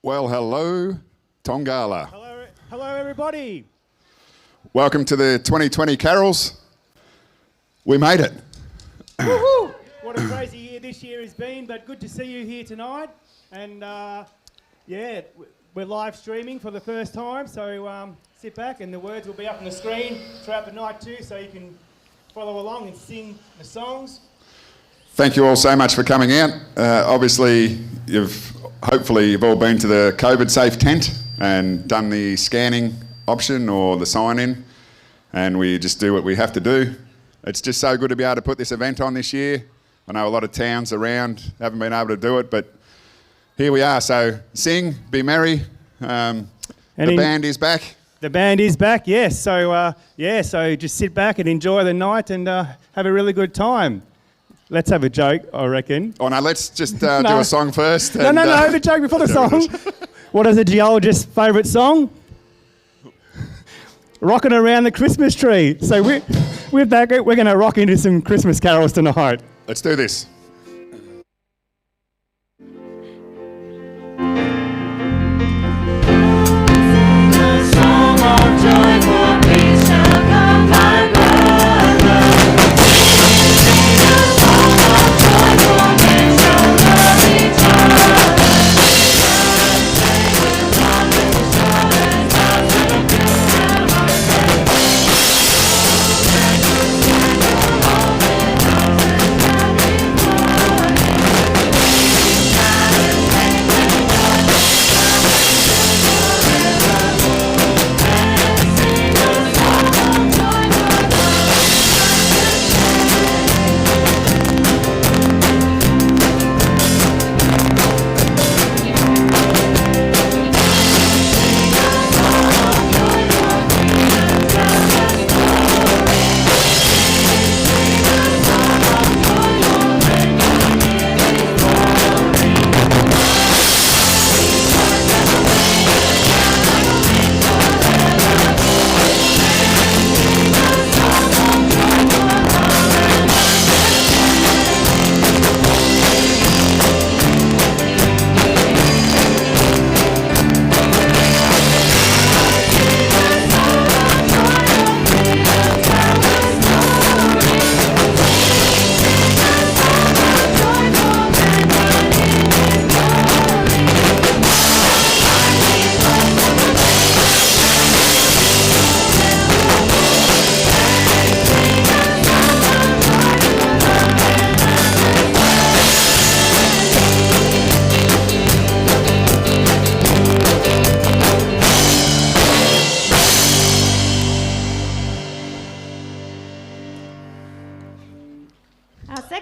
Well, hello, Tongala. Hello, everybody. Welcome to the 2020 Carols. We made it. Woohoo! What a crazy year this year has been, but good to see you here tonight. And yeah, we're live streaming for the first time, so sit back and the words will be up on the screen throughout the night too, so you can follow along and sing the songs. Thank you all so much for coming out. Obviously, hopefully you've all been to the COVID safe tent and done the scanning option or the sign in, and we just do what we have to do. It's just so good to be able to put this event on this year. I know a lot of towns around haven't been able to do it, but here we are. So sing, be merry. The band is back. The band is back, yes. So so just sit back and enjoy the night and have a really good time. Let's have a joke, I reckon. Oh no, let's just do a song first. No, the joke before the song. What is a geologist's favourite song? Rocking around the Christmas tree. So with that, we're going to rock into some Christmas carols tonight. Let's do this.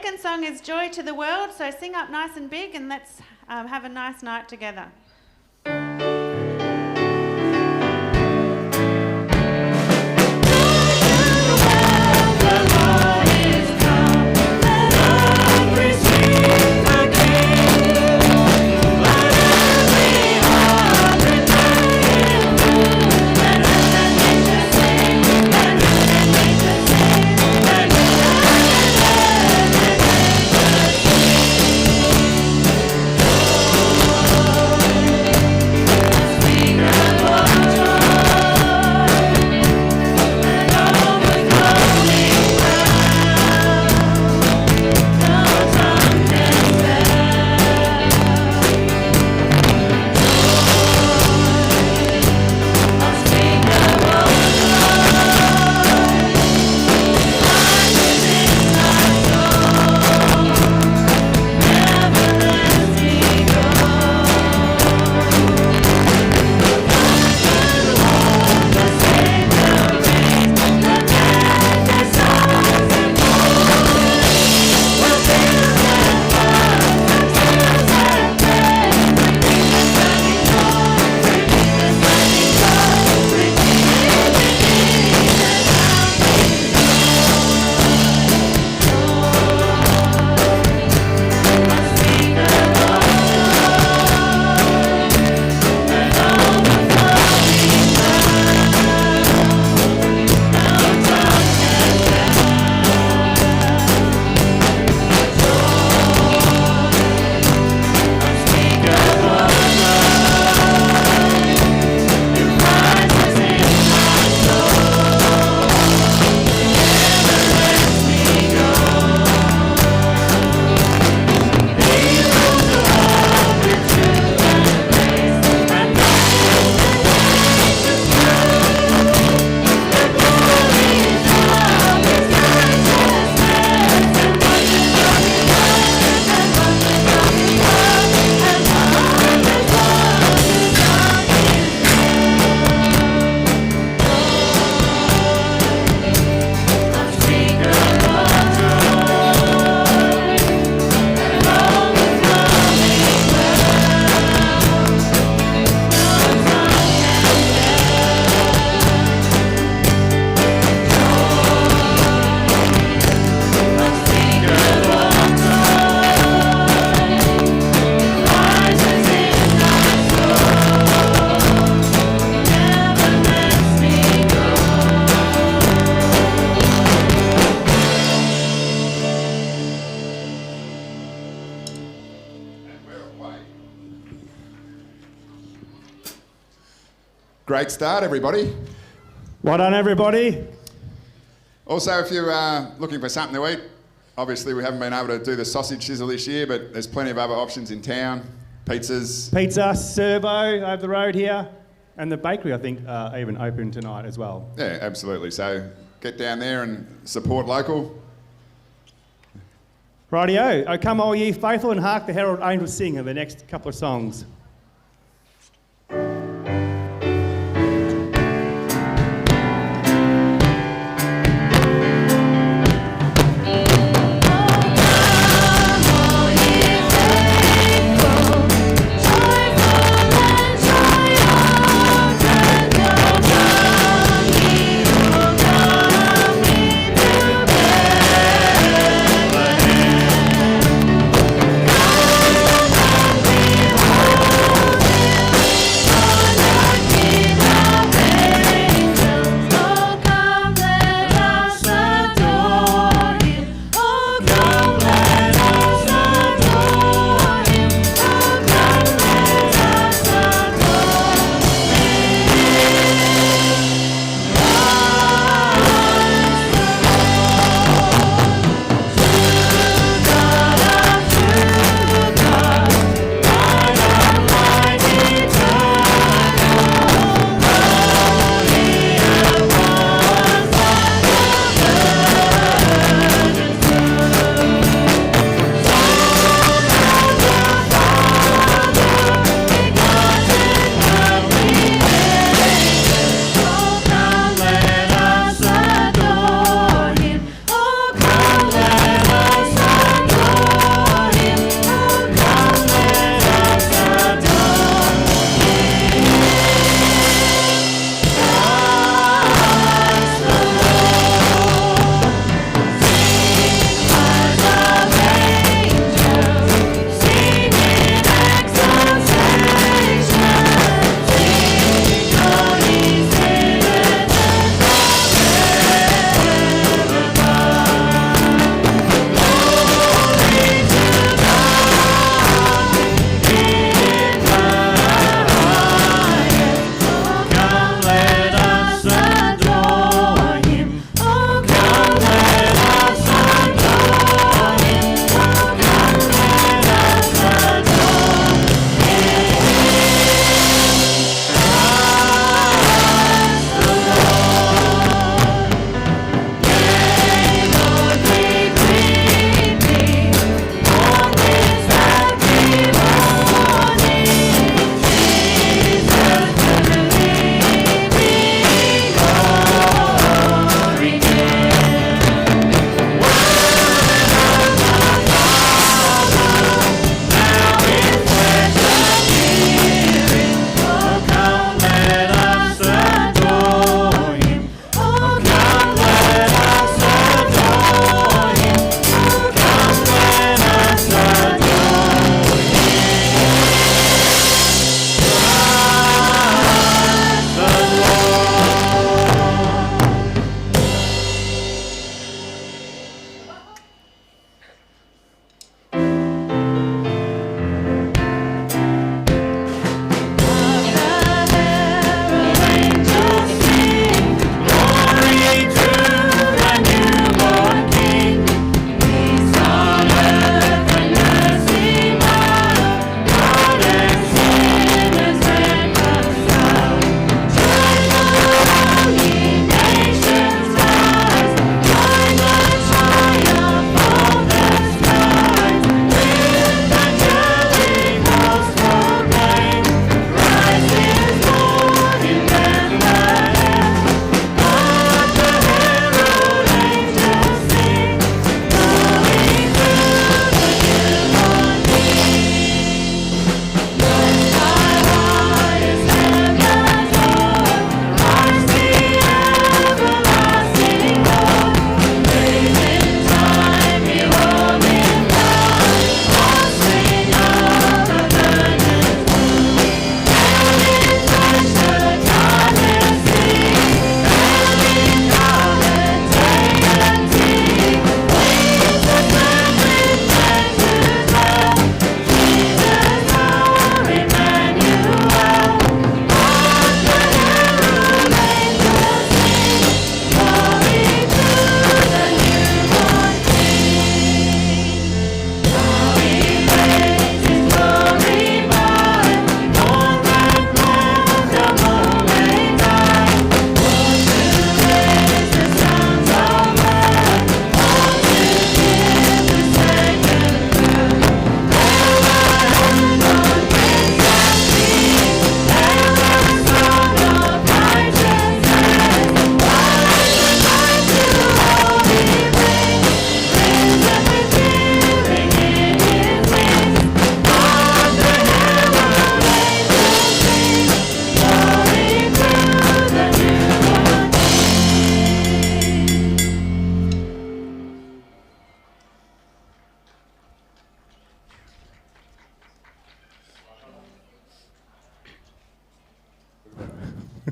second song is Joy to the World, so sing up nice and big and let's have a nice night together. Great start, everybody. Well done, everybody. Also, if you're looking for something to eat, obviously we haven't been able to do the sausage sizzle this year, but there's plenty of other options in town. Pizzas. Pizza, Servo over the road here. And the bakery, I think, even open tonight as well. Yeah, absolutely. So get down there and support local. Rightio. O come all ye faithful and hark the herald angels sing in the next couple of songs. Oh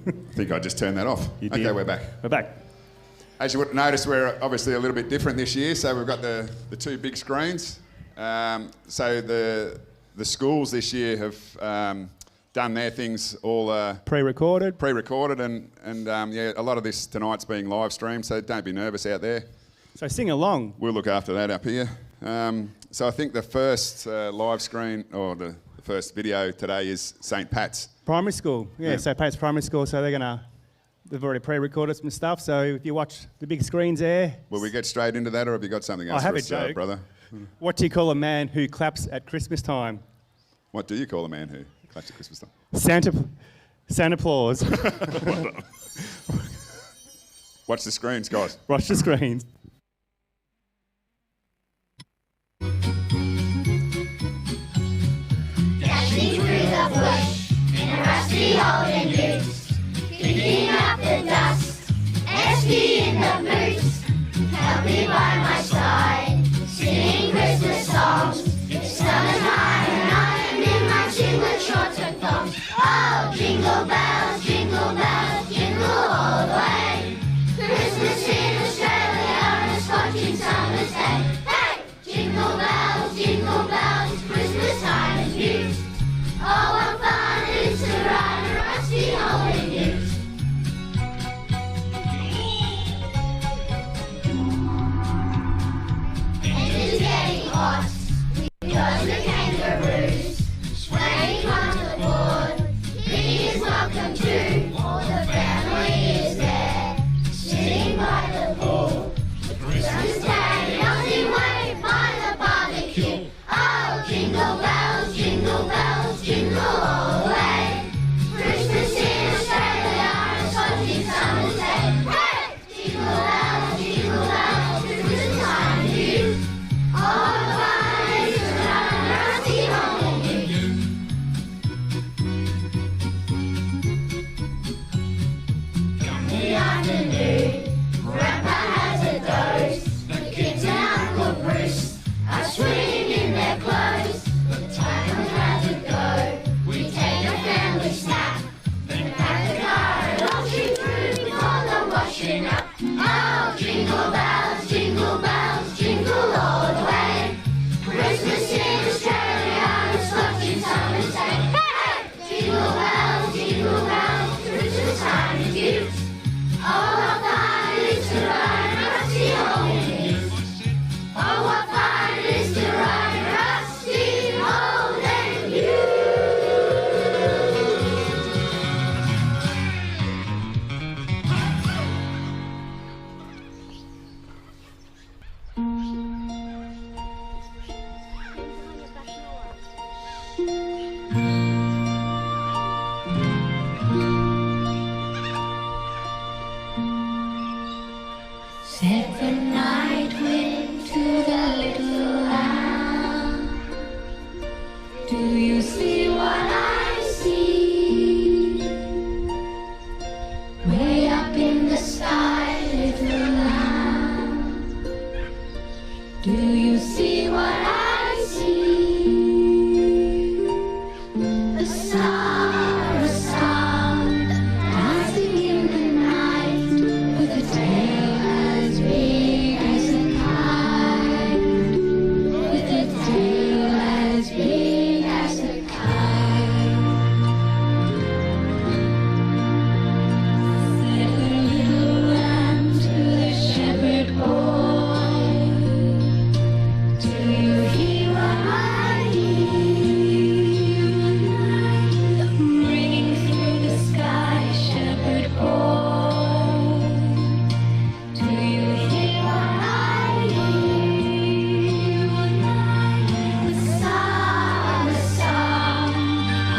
I think I just turned that off. You Okay, did. we're back. We're back. As you would notice, we're obviously a little bit different this year, so we've got the two big screens. So the schools this year have done their things all Pre-recorded. pre-recorded, and yeah, a lot of this tonight's being live streamed, so don't be nervous out there. So sing along. We'll look after that up here. So I think the first live screen, or the first video today is St. Pat's. Primary school. Yeah, Yeah. so Pat's Primary School, so they've already pre-recorded some stuff, so if you watch the big screens there, Will we get straight into that, or have you got something else I have for a us, joke. brother? what do you call a man who claps at Christmas time? What do you call a man who claps at Christmas time? Santa Claus. Watch the screens, guys. Watch the screens. Dashing through the bush in a rusty old ute, picking up the dust, Esky in the boots, help me by my side, singing Christmas songs. It's summertime and I am in my chinglet shorts and thongs. Oh, jingle bells, jingle all the way. Christmas in Australia on a scorching summer's day. Hey, jingle bells, it's Christmas time and you. Oh, what fun it is to ride a rusty old ute. And it's getting hot because the kangaroos swaying on the board. He is welcome too. All the family is there, sitting by the pool. The Christmas day melting away by the barbecue. Oh, jingle bells, jingle all the way. Christmas in Australia on a scorching summer's day. Hey, jingle bells, Christmas time with you. All the fun is around a rusty home with you. Come the afternoon, Grandpa has a doze. The kids and Uncle Bruce are swinging in their clothes. The time has to go. We take a family snack, then pack the car and all shoot through before the washing up. Oh, jingle bells, jingle all the way. Christmas in Australia on a scorching summer's day. Hey, jingle bells, Christmas time is you. Oh, what fun it is to ride a rusty old ute. Oh, what fun it is to ride a rusty old ute. Said the night wind to the little lamb, do you see what I see? Way up in the sky, little lamb, do you see what I see? The star, a sound, dancing in the night, with a tail as big as a kite, with a tail as big as a kite. Said the little lamb to the shepherd boy, do you hear what I hear? Ringing through the sky, shepherd boy, do you hear what I hear? The song,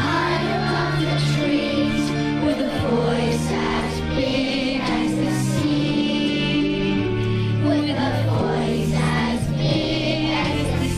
high above the trees, with a voice as big as the sea, with a voice as big as the sea.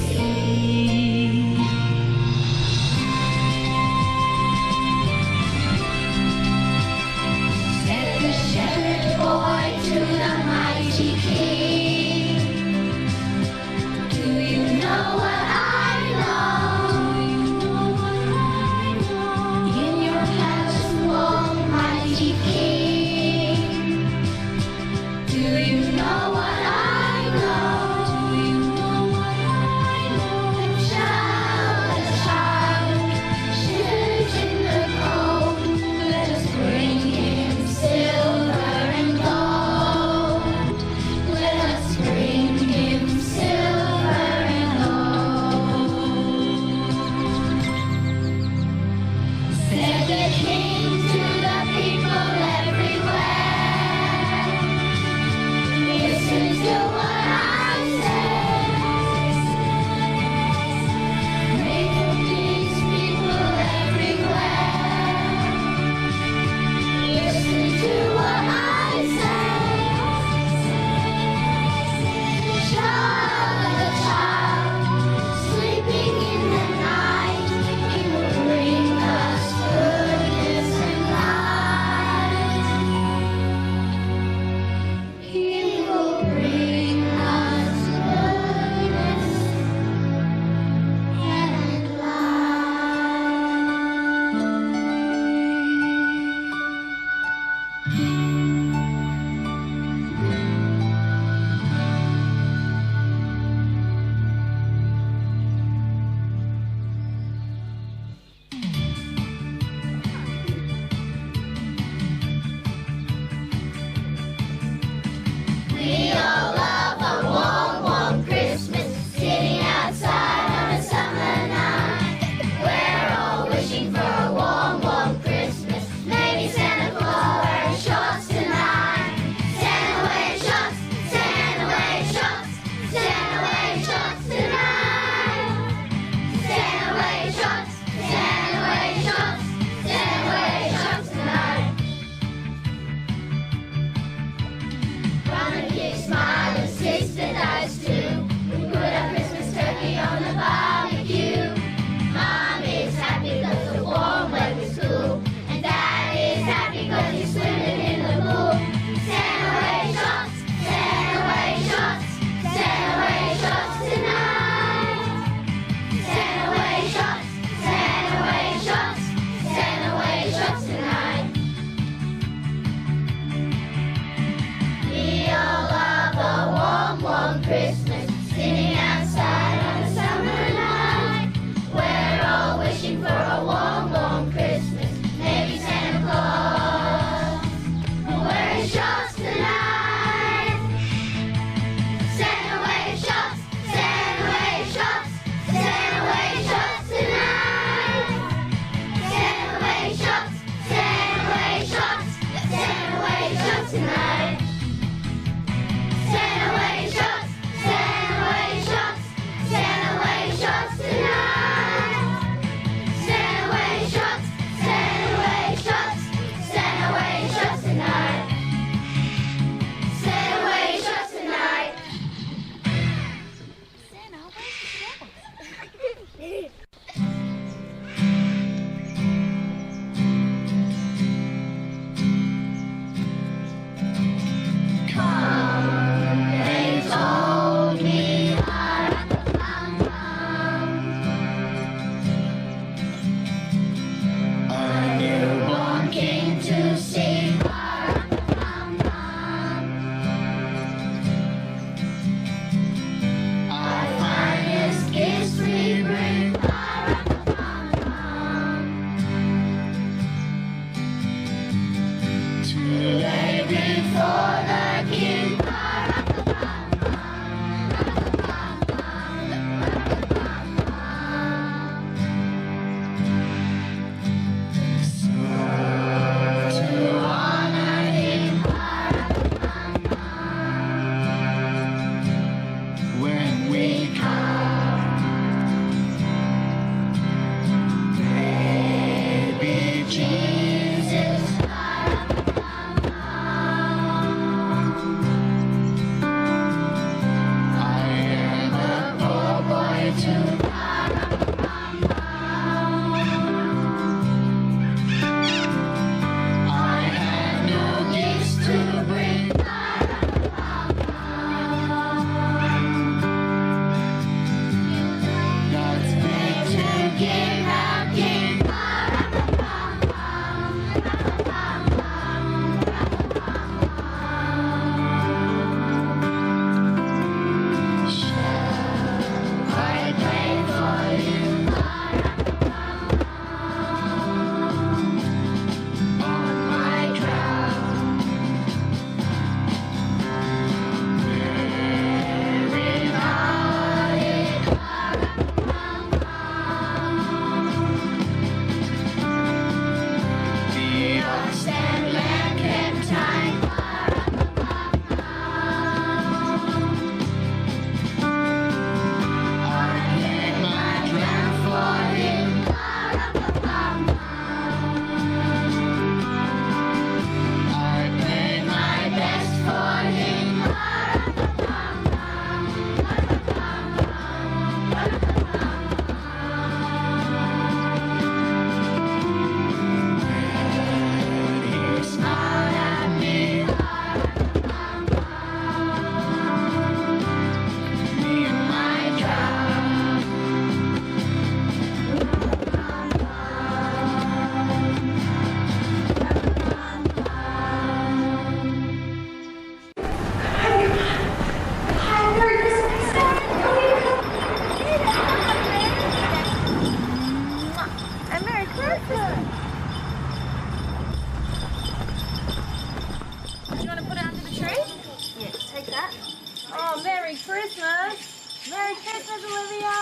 Merry Christmas! Merry Christmas, Olivia!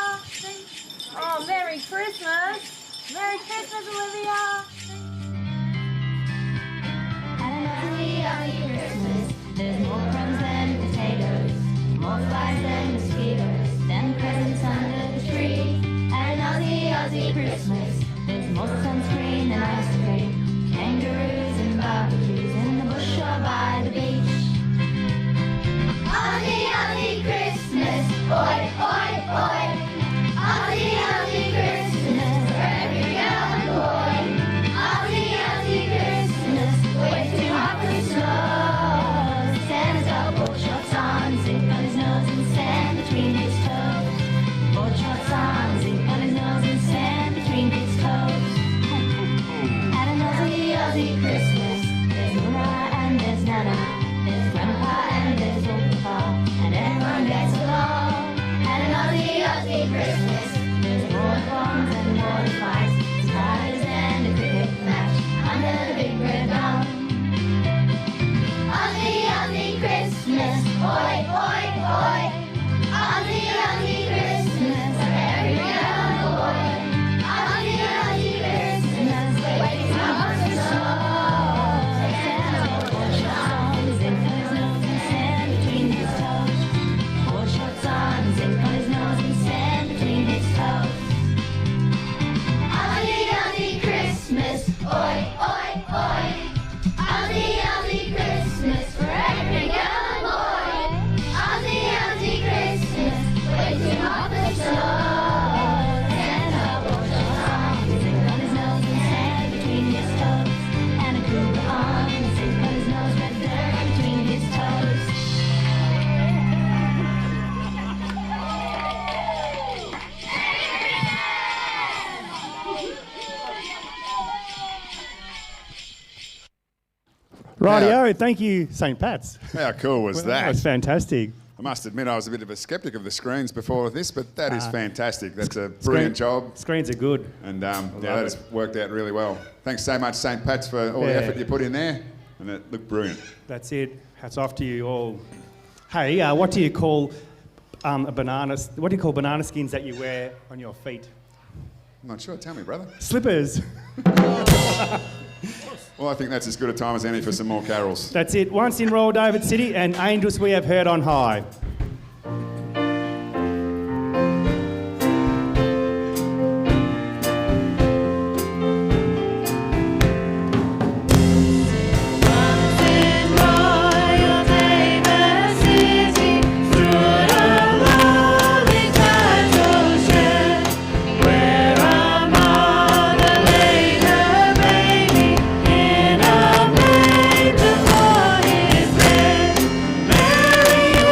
Oh, Merry Christmas! Merry Christmas, Olivia! Happy Christmas. There's more crumbs than potatoes, more flies than mosquitoes, than presents under the tree. At an Aussie Christmas, there's more sunscreen than ice cream, kangaroos and barbecues in the bush or by the beach. Aussie Christmas, oi, oi, oi. Aussie Christmas, for every girl and boy. Aussie Christmas, way too hot for the snow. Santa's got board shorts on, zinc on his nose and sand between his toes. Board shorts on, zinc on his nose and sand between his toes. At an Aussie Christmas, there's Nora and there's Nana. There's Grandpa and there's Old Papa, and everyone gets along. At an Aussie Christmas, there's more bombs and more fights, spiders and a cricket match under the big red dome. Aussie Christmas, oi, oi, oi. Aussie Christmas, for every girl and boy. Aussie Christmas, way too hot for snow. Santa's board shorts on, zinc on his nose and sand between his toes. Board shorts on, zinc on his nose and sand between his toes. Aussie Christmas, oi, oi, oi. Aussie Christmas, for every girl and boy. Aussie Christmas, way too hot for snow. Santa board shorts on, zinc on his nose and sand between his toes. And a cougar on, zinc on his nose, red dirt between his toes. Rightio, thank you, St. Pat's. How cool was That was that? fantastic. I must admit I was a bit of a sceptic of the screens before this, but that is fantastic. That's a brilliant job. Screens are good. And that has worked out really well. Thanks so much, St. Pat's, for all the effort you put in there. And it looked brilliant. That's it. Hats off to you all. Hey, what do you call banana skins that you wear on your feet? I'm not sure. Tell me, brother. Slippers. Well, I think that's as good a time as any for some more carols. That's it. Once in Royal David City, and angels we have heard on high. Mary,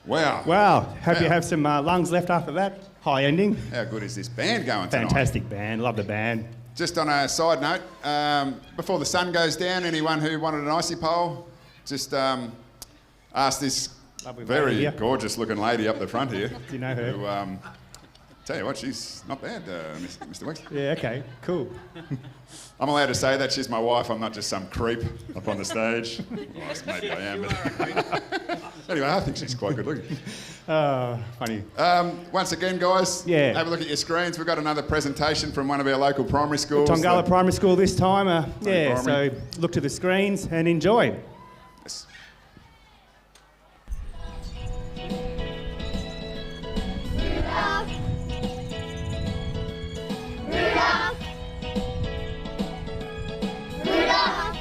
Wow. Wow, hope you Wow. have some lungs left after that high ending. How good is this band going tonight? Fantastic band, love the band. Just on a side note, before the sun goes down, anyone who wanted an icy pole, just ask this Lovely lady very here. gorgeous looking lady up the front here. Do you know her? Who, tell you what, she's not bad, Mr. Weeks. Yeah, okay, cool. I'm allowed to say that she's my wife. I'm not just some creep up on the stage. Well, maybe I am. But anyway, I think she's quite good looking. Funny. Once again, guys, Yeah. have a look at your screens. We've got another presentation from one of our local primary schools. Tongala Primary School this time. Yeah, Primary. so look to the screens and enjoy. Yes. Rudolph, Rudolph, Rudolph,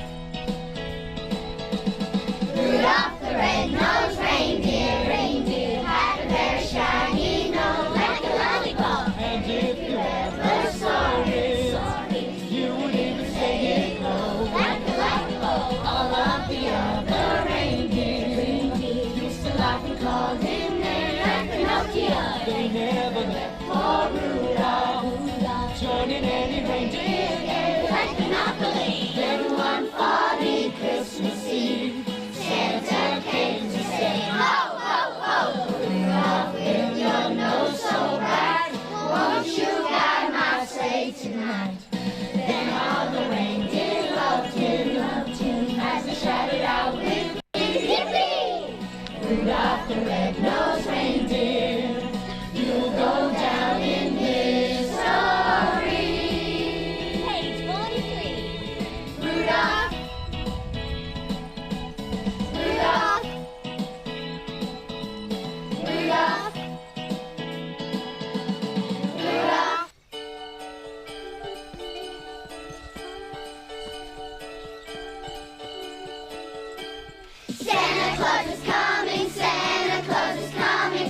Rudolph the red-nosed reindeer had a very shiny nose like a lollipop. And if you ever saw it, you would even say it goes like a lollipop. All of the other reindeer used to laugh and call him their Pinocchio. They never let poor Rudolph join in any reindeer game like Monopoly. Then one foggy Christmas Eve, Santa came to say, ho, ho, ho, Rudolph, with your nose so bright, won't you guide my sleigh tonight? Then all the reindeer loved him as they shouted out with yippee! Rudolph the red-nosed reindeer, you'll go down in history. Page 43. Rudolph, Rudolph, Rudolph, Rudolph. Santa Claus is coming, Santa Claus is coming.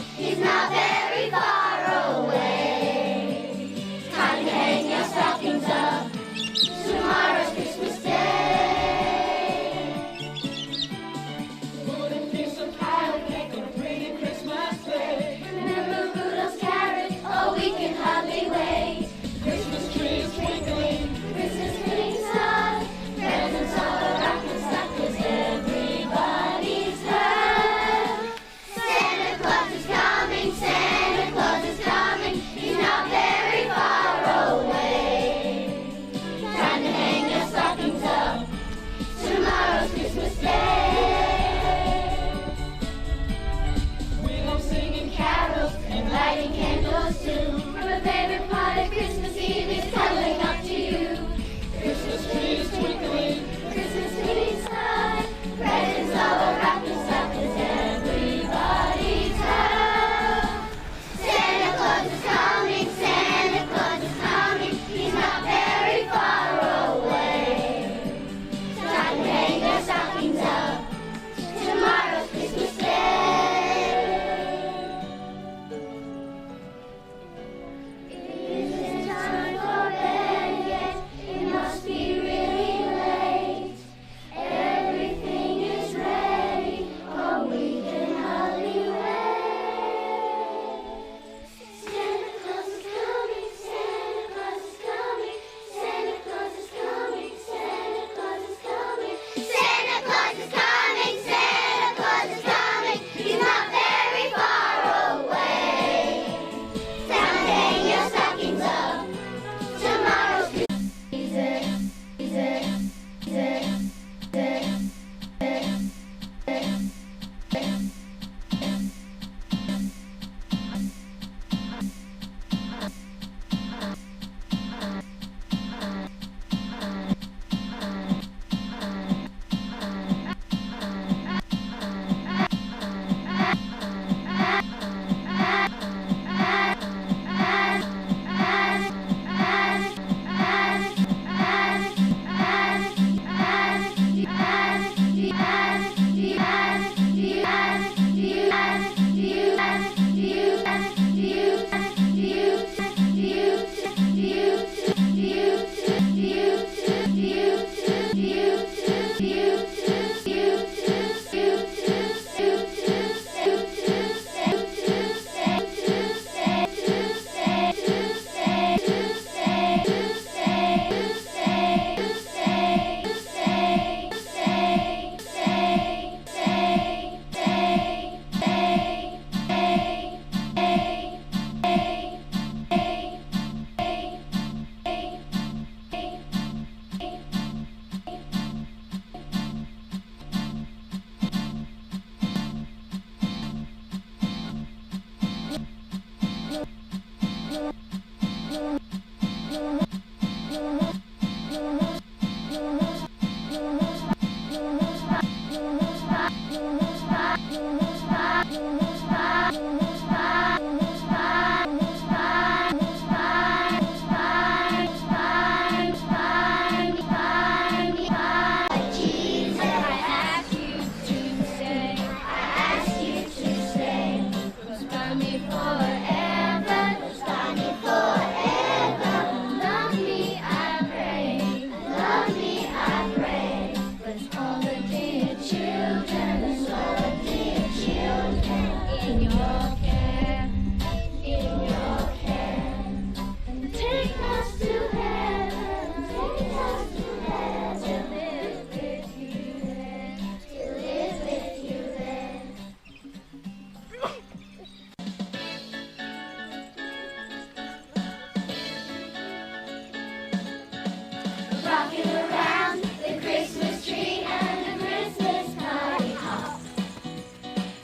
Rocking around the Christmas tree and the Christmas party hop.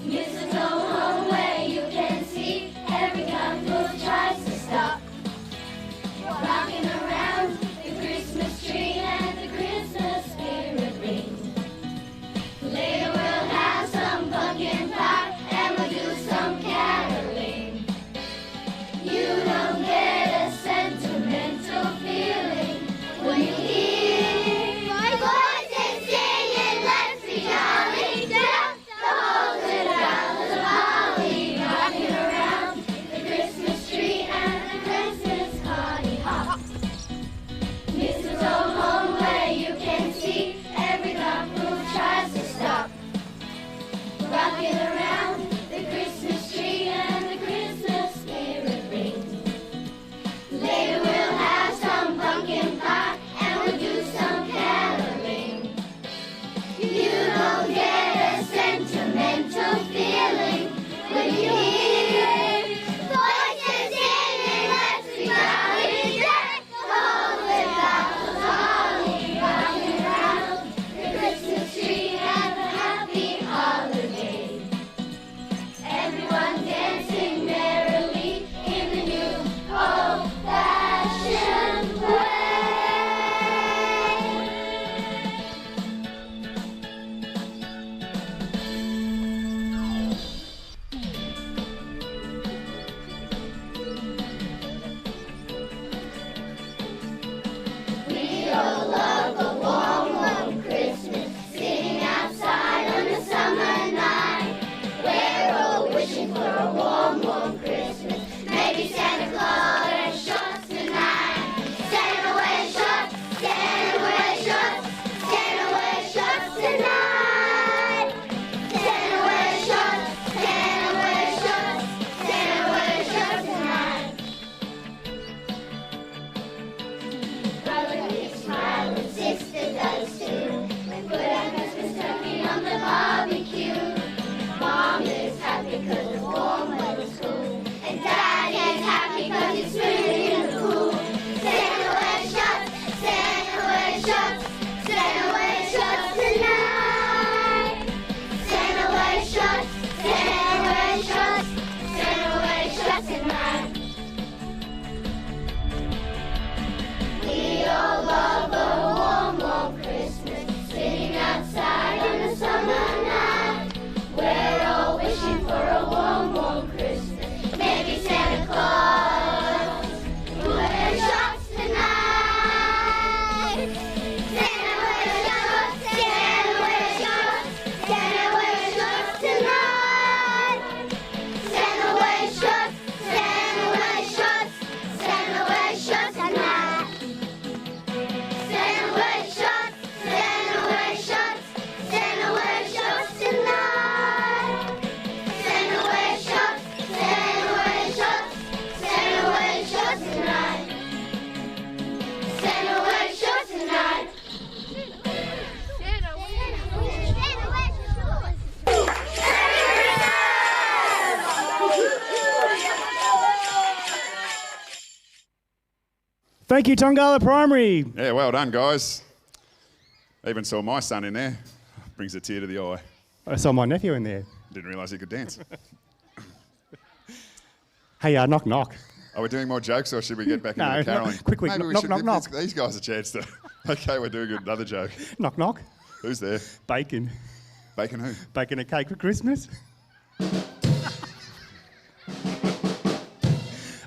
Mistletoe home where you can see every couple tries to stop. Rocking around the Christmas tree and the Christmas spirit ring. Later we'll have some pumpkin pie and we'll do some caroling. You don't get a sentimental feeling when you hear voices singing, let's be jolly, deck the halls with boughs of holly, rocking around the Christmas tree and the Christmas party hop. Mistletoe home where you can see every couple tries to stop. Rocking around the Christmas tree and the Christmas spirit ring. Later we'll have some pumpkin pie and we'll do some caroling. You don't get a sentimental feeling when you hear voices singing, let's be jolly, deck the halls with boughs of holly, rocking around the Christmas tree and a happy holiday. Everyone dancing merrily in the new old-fashioned way. We all love a warm, warm Christmas, sitting outside on a summer night. We're all wishing for a warm, warm Christmas. Maybe Santa Claus wears shorts tonight. Santa wears shorts, Santa wears shorts, Santa wears shorts tonight. Santa wears shorts, Santa wears shorts, Santa wears shorts tonight. Brother keeps smiling, sister does too. We put our Christmas turkey on the barbecue. Mom is happy 'cause the warm weather's cool. And Dad is happy 'cause it's really in the cool. Santa wears shorts, Santa wears shorts, Santa wears shorts tonight. Santa wears shorts, Santa wears shorts, Santa wears shorts tonight. We all love a warm, warm Christmas, sitting outside on a summer night. We're all wishing for a warm, warm Christmas. Maybe Santa Claus wears shorts tonight. Santa wears shorts, Santa wears shorts, Santa wears shorts tonight. Santa wears shorts, Santa wears shorts, Santa wears shorts tonight. Santa wears shorts, Santa wears shorts, Santa wears shorts tonight. Santa wears shorts, Santa wears shorts, Santa wears shorts tonight. Santa wears shorts tonight. Santa wears Thank you, Tongala Primary. Yeah, well done, guys. Even saw my son in there. Brings a tear to the eye. I saw my nephew in there. Didn't realise he could dance. Hey, knock, knock. Are we doing more jokes or should we get back into the caroling? Quick, Maybe we knock, should knock, give knock. these guys a chance to... Okay, we're doing another joke. Knock, knock. Who's there? Bacon. Bacon who? Baking a cake for Christmas.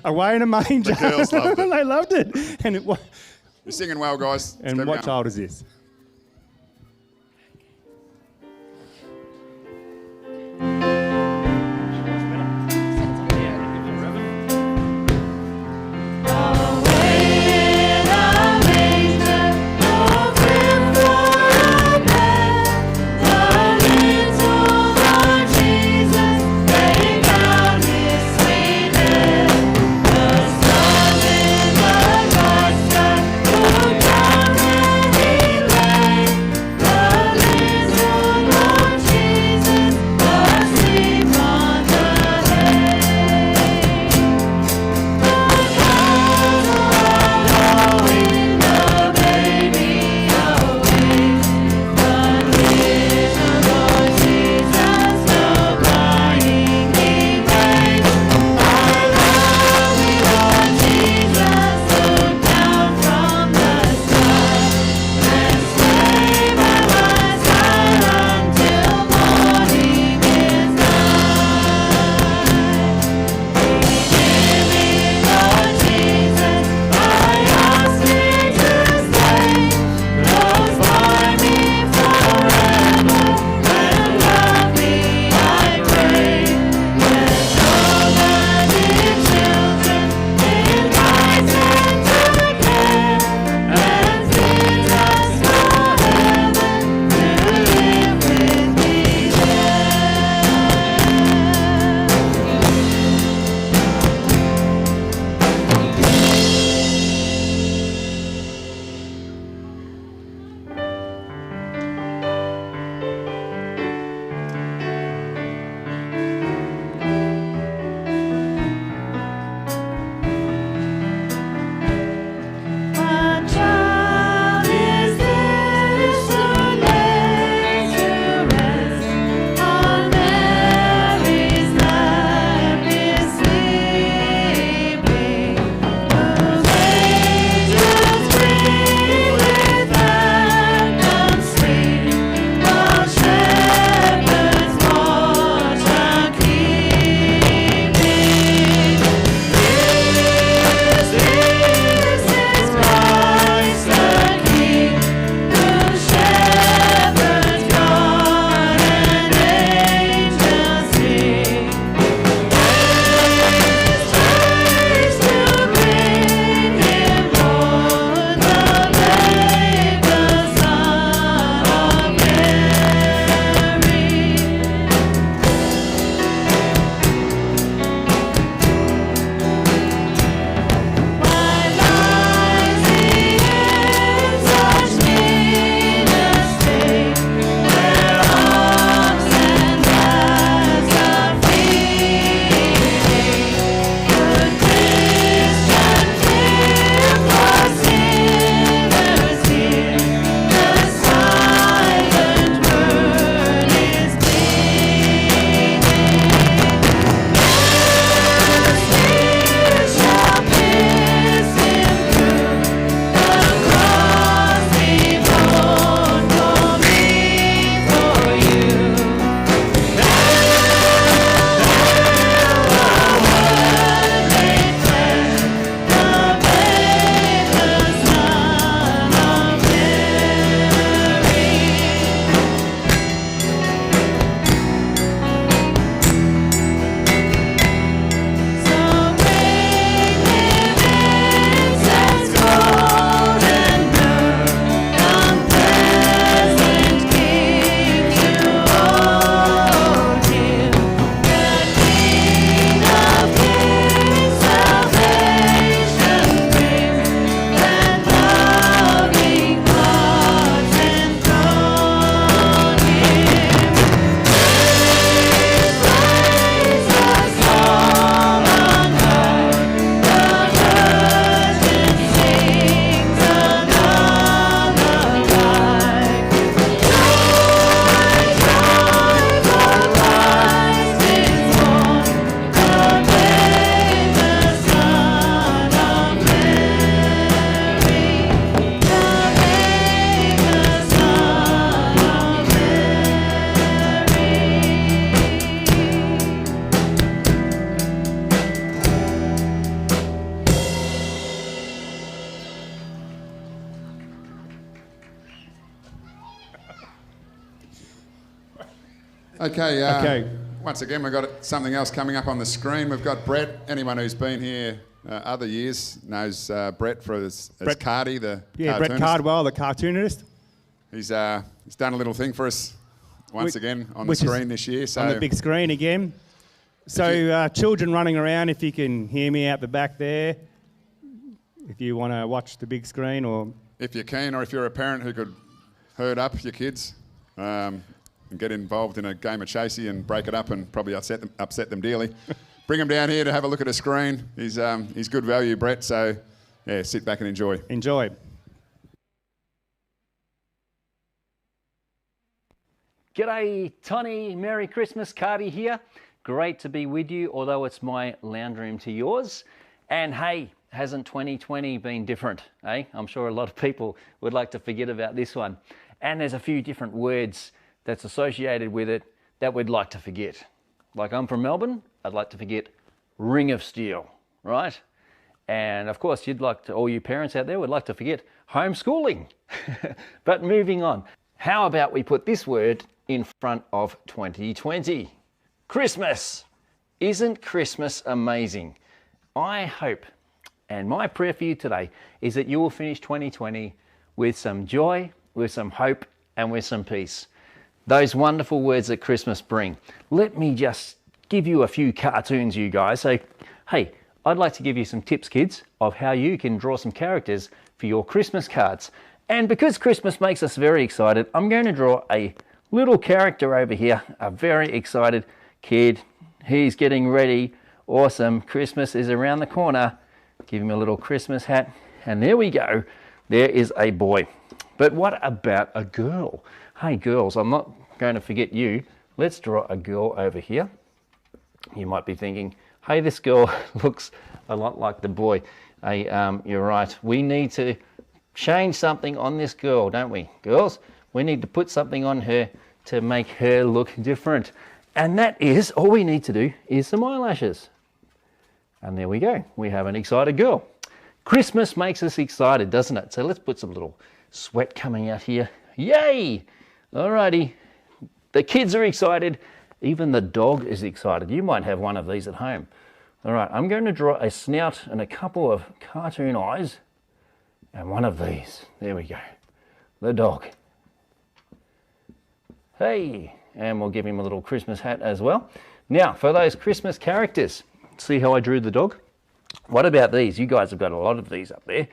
Away in a manger. The girls loved it. They loved it. And You're singing well, guys. Let's and keep what going. child is this? He Okay. Okay. Once again, we've got something else coming up on the screen. We've got Brett. Anyone who's been here other years knows Brett for as Cardi, the Yeah, Brett cartoonist. Cardwell, the cartoonist. He's done a little thing for us once again on the which is screen this year. So On the big screen again. So children running around, if you can hear me out the back there, if you want to watch the big screen or... if you're keen, or if you're a parent who could herd up your kids and get involved in a game of chasey and break it up and probably upset them dearly, bring them down here to have a look at a screen. He's good value, Brett. So yeah, sit back and enjoy. Enjoy. G'day, Tony. Merry Christmas. Cardi here. Great to be with you, although it's my lounge room to yours. And hey, hasn't 2020 been different, eh? I'm sure a lot of people would like to forget about this one. And there's a few different words that's associated with it that we'd like to forget. Like, I'm from Melbourne, I'd like to forget Ring of Steel, right? And of course, you'd like to, all you parents out there would like to forget homeschooling. But moving on, how about we put this word in front of 2020? Christmas. Isn't Christmas amazing? I hope, and my prayer for you today is that you will finish 2020 with some joy, with some hope, and with some peace. Those wonderful words that Christmas bring. Let me just give you a few cartoons, you guys. So, hey, I'd like to give you some tips, kids, of how you can draw some characters for your Christmas cards. And because Christmas makes us very excited, I'm going to draw a little character over here, a very excited kid. He's getting ready. Awesome. Christmas is around the corner. Give him a little Christmas hat. And there we go. There is a boy. But what about a girl? Hey, girls, I'm not going to forget you. Let's draw a girl over here. You might be thinking, hey, this girl looks a lot like the boy. Hey, you're right. We need to change something on this girl, don't we? Girls, we need to put something on her to make her look different. And that is, all we need to do is some eyelashes. And there we go. We have an excited girl. Christmas makes us excited, doesn't it? So let's put some little sweat coming out here. Yay! Alrighty. The kids are excited. Even the dog is excited. You might have one of these at home. All right, I'm going to draw a snout and a couple of cartoon eyes and one of these. There we go. The dog. Hey, and we'll give him a little Christmas hat as well. Now, for those Christmas characters, see how I drew the dog? What about these? You guys have got a lot of these up there.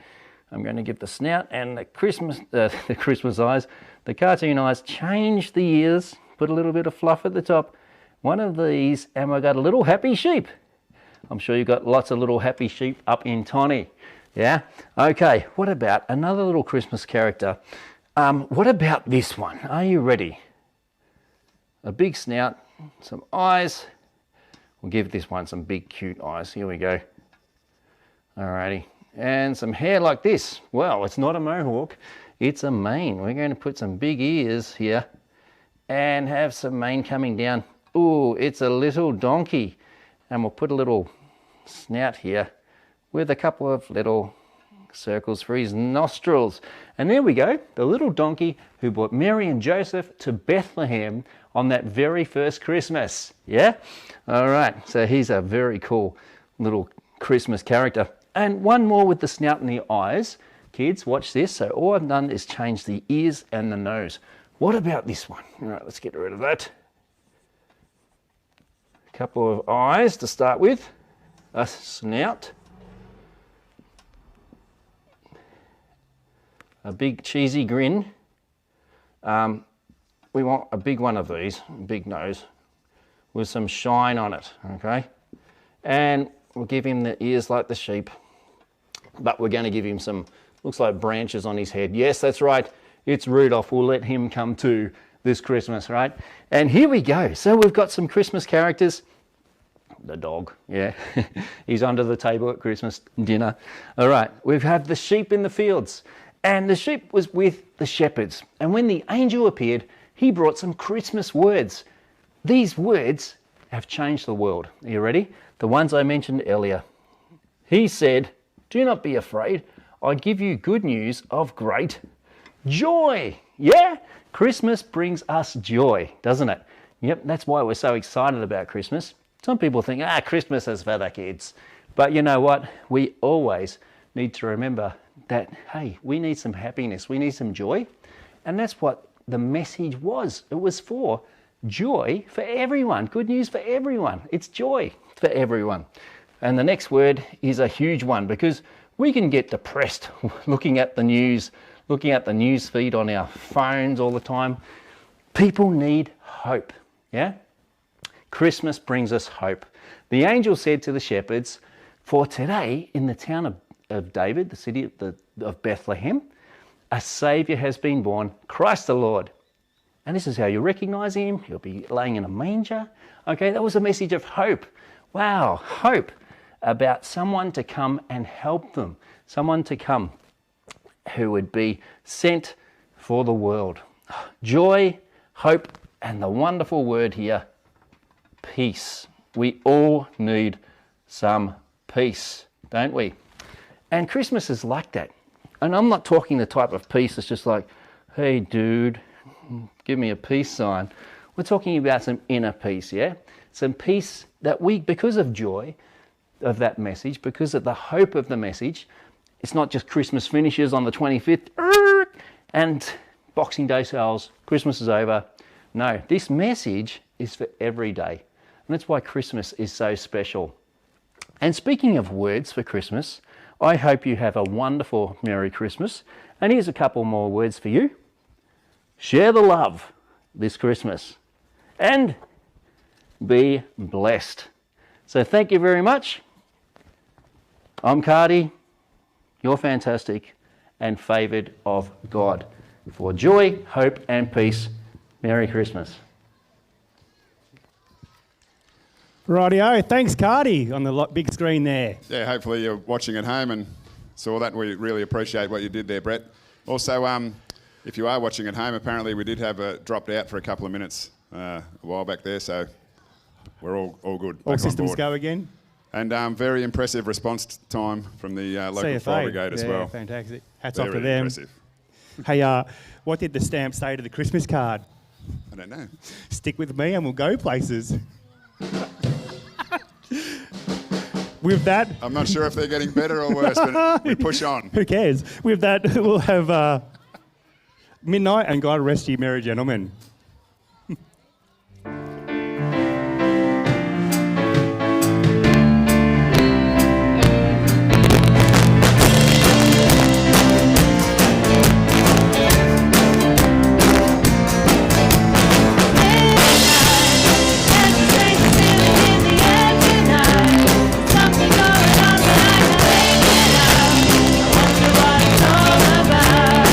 I'm going to give the snout and the Christmas eyes, the cartoon eyes, change the ears, put a little bit of fluff at the top, one of these, and we've got a little happy sheep. I'm sure you've got lots of little happy sheep up in Tony. Yeah? Okay, what about another little Christmas character? What about this one? Are you ready? A big snout, some eyes. We'll give this one some big cute eyes. Here we go. Alrighty. And some hair like this. Well, it's not a mohawk, it's a mane. We're going to put some big ears here and have some mane coming down. Ooh, it's a little donkey. And we'll put a little snout here with a couple of little circles for his nostrils. And there we go, the little donkey who brought Mary and Joseph to Bethlehem on that very first Christmas. Yeah? All right, so he's a very cool little Christmas character. And one more with the snout and the eyes. Kids, watch this. So all I've done is change the ears and the nose. What about this one? All right, let's get rid of that. A couple of eyes to start with. A snout. A big cheesy grin. We want a big one of these, a big nose, with some shine on it, okay? And we'll give him the ears like the sheep, but we're going to give him some, looks like branches on his head. Yes, that's right, it's Rudolph. We'll let him come too this Christmas, right? And here we go. So we've got some Christmas characters. The dog, yeah, he's under the table at Christmas dinner. All right, we've had the sheep in the fields, and the sheep was with the shepherds. And when the angel appeared, he brought some Christmas words. These words have changed the world. Are you ready? The ones I mentioned earlier. He said, "Do not be afraid. I give you good news of great joy." Yeah? Christmas brings us joy, doesn't it? Yep, that's why we're so excited about Christmas. Some people think, Christmas is for the kids. But you know what? We always need to remember that, hey, we need some happiness, we need some joy. And that's what the message was. It was for joy for everyone. Good news for everyone. It's joy for everyone. And the next word is a huge one, because we can get depressed looking at the news feed on our phones all the time. People need hope, yeah? Christmas brings us hope. The angel said to the shepherds, for today in the town of David, the city of Bethlehem, a Saviour has been born, Christ the Lord. And this is how you recognize him. He'll be laying in a manger. Okay, that was a message of hope. Wow, hope about someone to come and help them. Someone to come who would be sent for the world. Joy, hope, and the wonderful word here, peace. We all need some peace, don't we? And Christmas is like that. And I'm not talking the type of peace that's just like, hey dude, give me a peace sign. We're talking about some inner peace, yeah? Some peace that we, because of joy of that message, because of the hope of the message, it's not just Christmas finishes on the 25th and Boxing Day sales, Christmas is over. No, this message is for every day. And that's why Christmas is so special. And speaking of words for Christmas, I hope you have a wonderful Merry Christmas. And here's a couple more words for you. Share the love this Christmas and be blessed. So thank you very much. I'm Cardi, you're fantastic and favoured of God. For joy, hope and peace, Merry Christmas. Rightio, thanks Cardi on the big screen there. Yeah, hopefully you're watching at home and saw that. We really appreciate what you did there, Brett. Also, if you are watching at home, apparently we did have dropped out for a couple of minutes a while back there, so we're all good. All back on systems board. go again. And very impressive response time from the local CFA. fire brigade as Yeah, well. fantastic. Hats Very off to them. impressive. Hey, what did the stamp say to the Christmas card? I don't know. Stick with me and we'll go places. With that, I'm not sure if they're getting better or worse, but we push on. who cares? With that, we'll have midnight and God rest ye merry gentlemen. Something going on, but I can't make it out. I wonder what it's all about.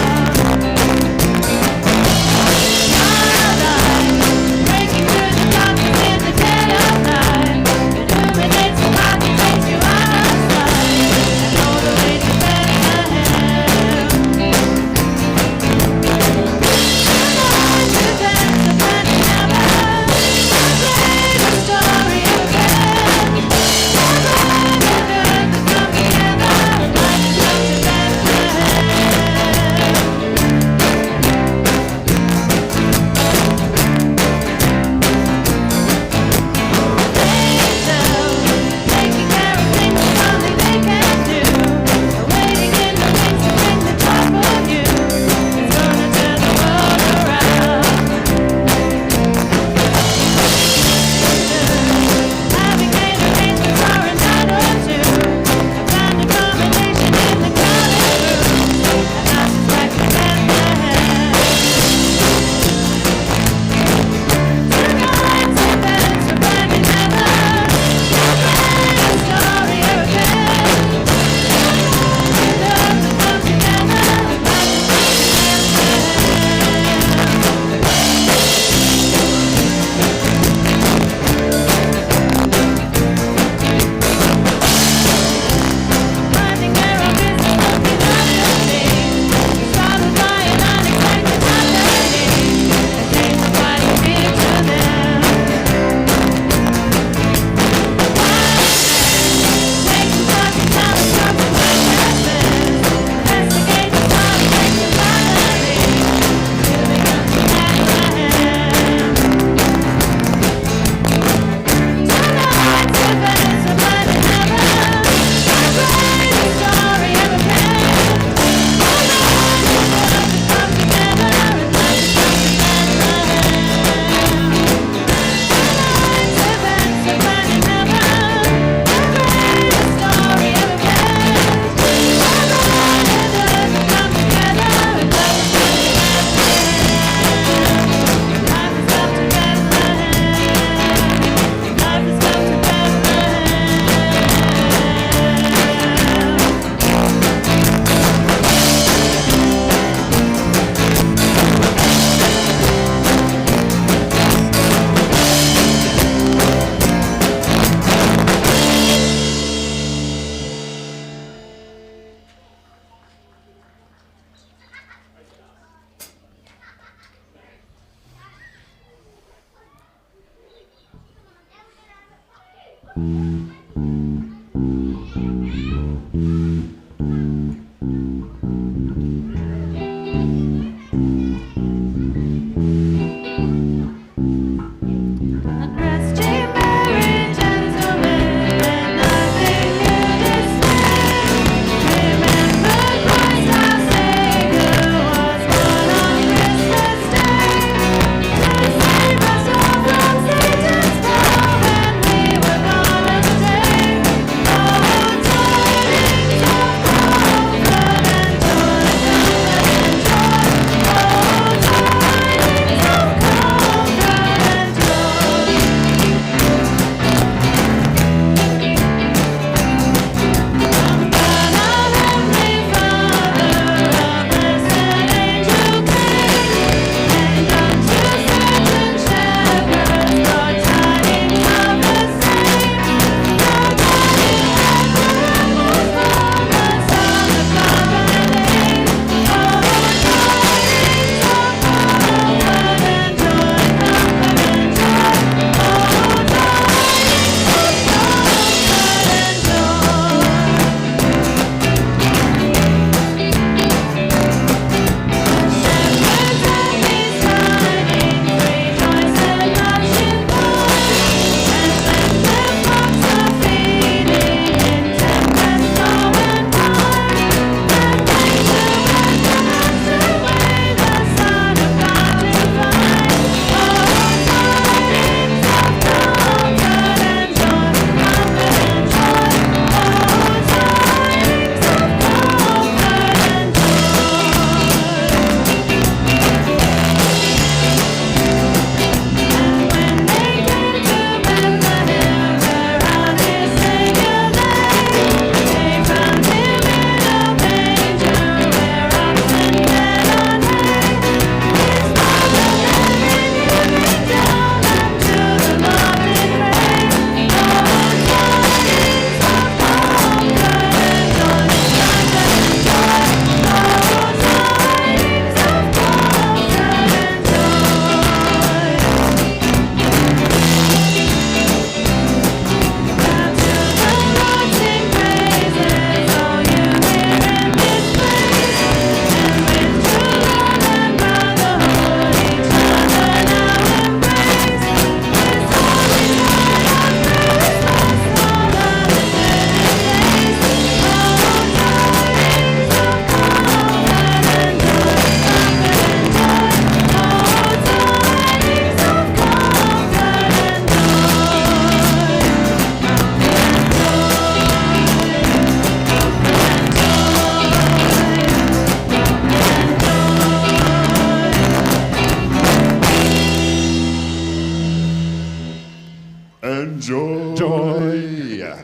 Joy.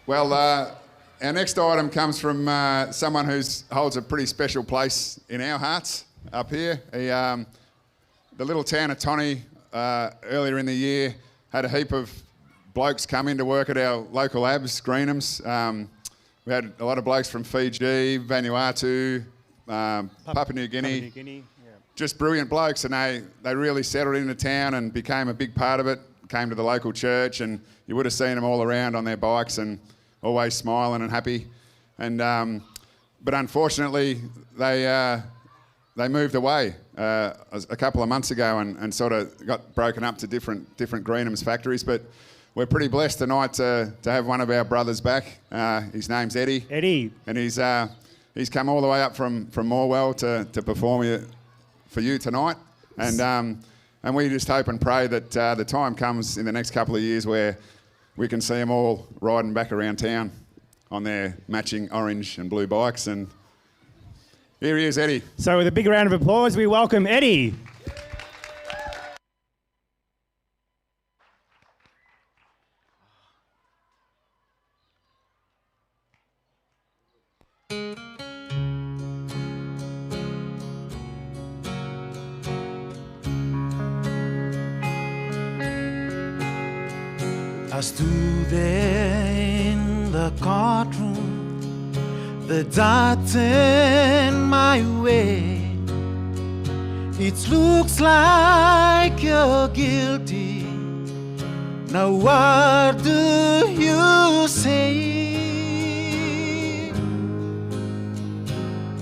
Well, our next item comes from someone who holds a pretty special place in our hearts up here. The little town of Tony, earlier in the year, had a heap of blokes come in to work at our local labs, Greenham's. We had a lot of blokes from Fiji, Vanuatu, Papua New Guinea. Just brilliant blokes, and they really settled into town and became a big part of it, came to the local church, and you would have seen them all around on their bikes and always smiling and happy. And but unfortunately, they moved away a couple of months ago and sort of got broken up to different Greenham's factories. But we're pretty blessed tonight to have one of our brothers back. His name's Eddie. Eddie. And he's come all the way up from Morwell to perform for you tonight. And we just hope and pray that the time comes in the next couple of years where we can see them all riding back around town on their matching orange and blue bikes. And here he is, Eddie. So with a big round of applause, we welcome Eddie. I stood there in the courtroom, the dot in my way. It looks like you're guilty. Now what do you say?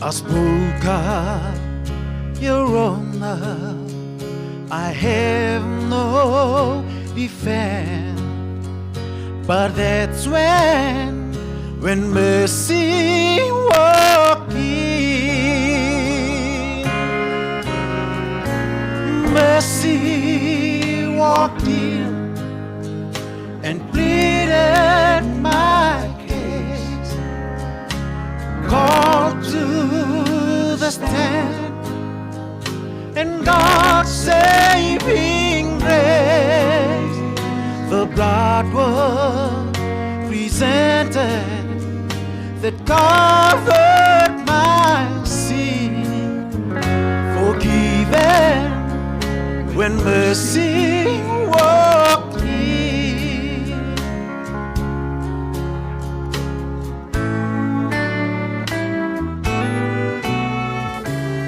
I spoke up, Your Honor. I have no defense, but that's when mercy walked in. Mercy walked in and pleaded my case, called to the stand, and God's saving grace. The blood was presented that covered my sin, forgiven when mercy walked in.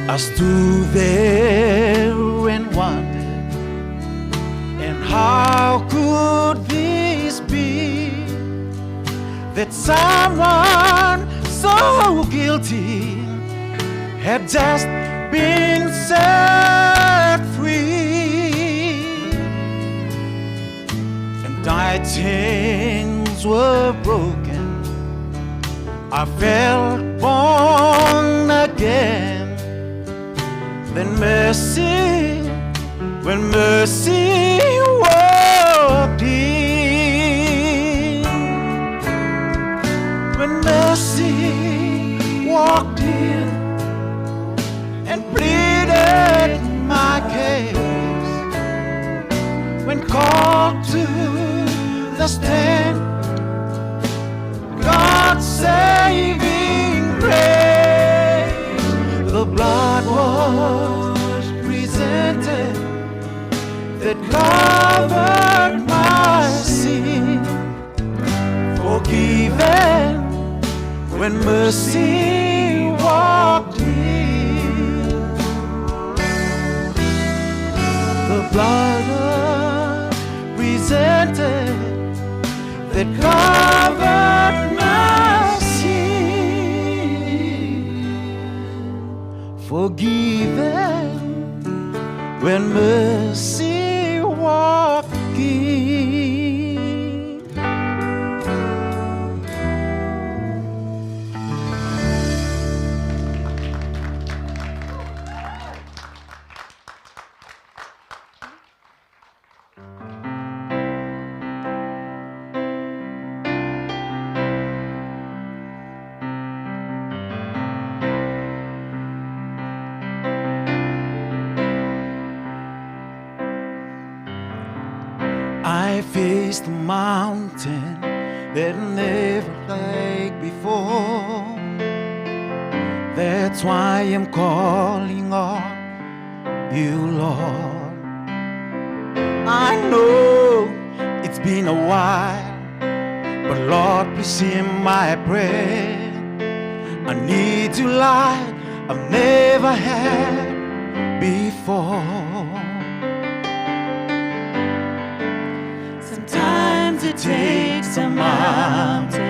I stood there and wondered, and how could this be, that someone so guilty had just been set free, and my chains were broken. I felt born again. Then mercy, when mercy walked in, when mercy walked in and pleaded my case, when called to the stand, God's saving grace, the blood was presented that covered my sin, forgiven when mercy walked in. The blood was presented that covered my sin, forgiven when mercy walked in. I faced a mountain that I never liked before. That's why I'm calling on you, Lord. I know it's been a while, but Lord, please hear my prayer. I need you like I've never had before. Sometimes it takes a mountain.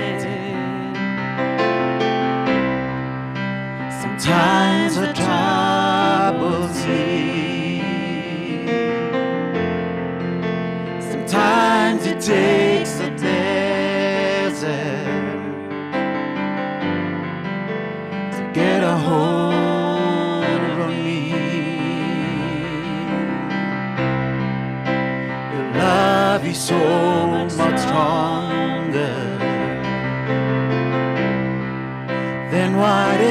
Sometimes the troubles hit. Sometimes it takes a desert to get a hold of me. Your love is so much stronger than whatever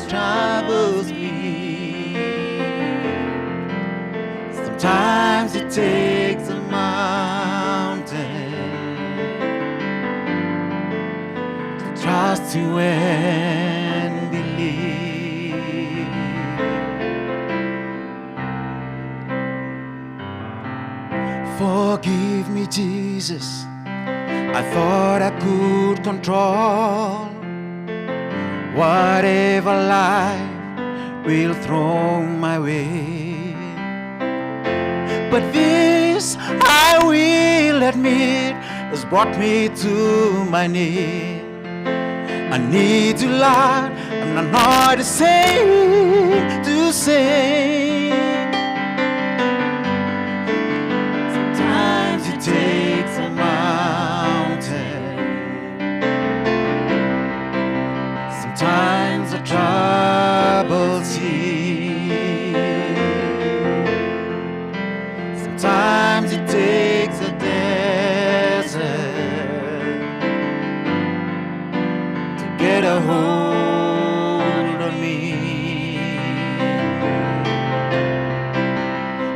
troubles me. Sometimes it takes a mountain to trust you and believe. Forgive me, Jesus. I thought I could control whatever life will throw my way. But this I will admit has brought me to my knees. I need you, Lord, and I know how to sing, to sing. Sometimes you take a mountain, sometimes a troubled sea, sometimes it takes a desert to get a hold of me.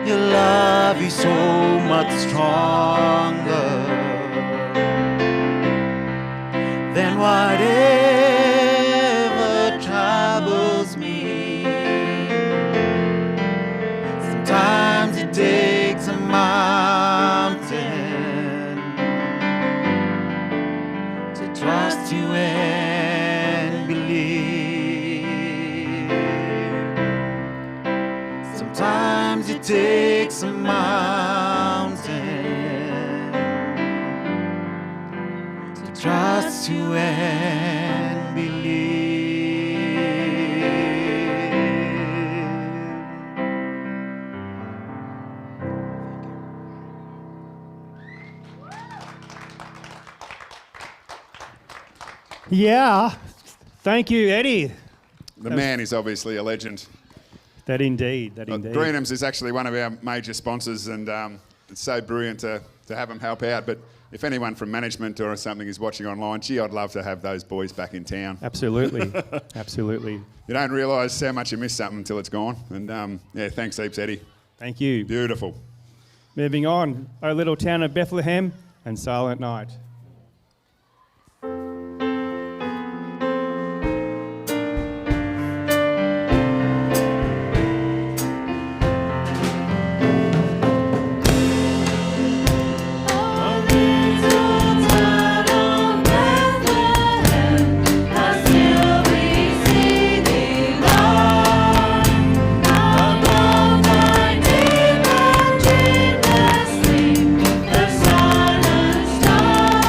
Your love is so much stronger than whatever troubles me. Sometimes it takes a mountain to trust you and believe. Sometimes it takes a mountain to trust you and believe. Yeah. Thank you, Eddie. The man is obviously a legend. That indeed. That indeed. Greenham's is actually one of our major sponsors, and it's so brilliant to have them help out. But if anyone from management or something is watching online, gee, I'd love to have those boys back in town. Absolutely. Absolutely. You don't realise how much you miss something until it's gone. And yeah, thanks heaps, Eddie. Thank you. Beautiful. Moving on. O Little Town of Bethlehem and Silent Night. The silent star.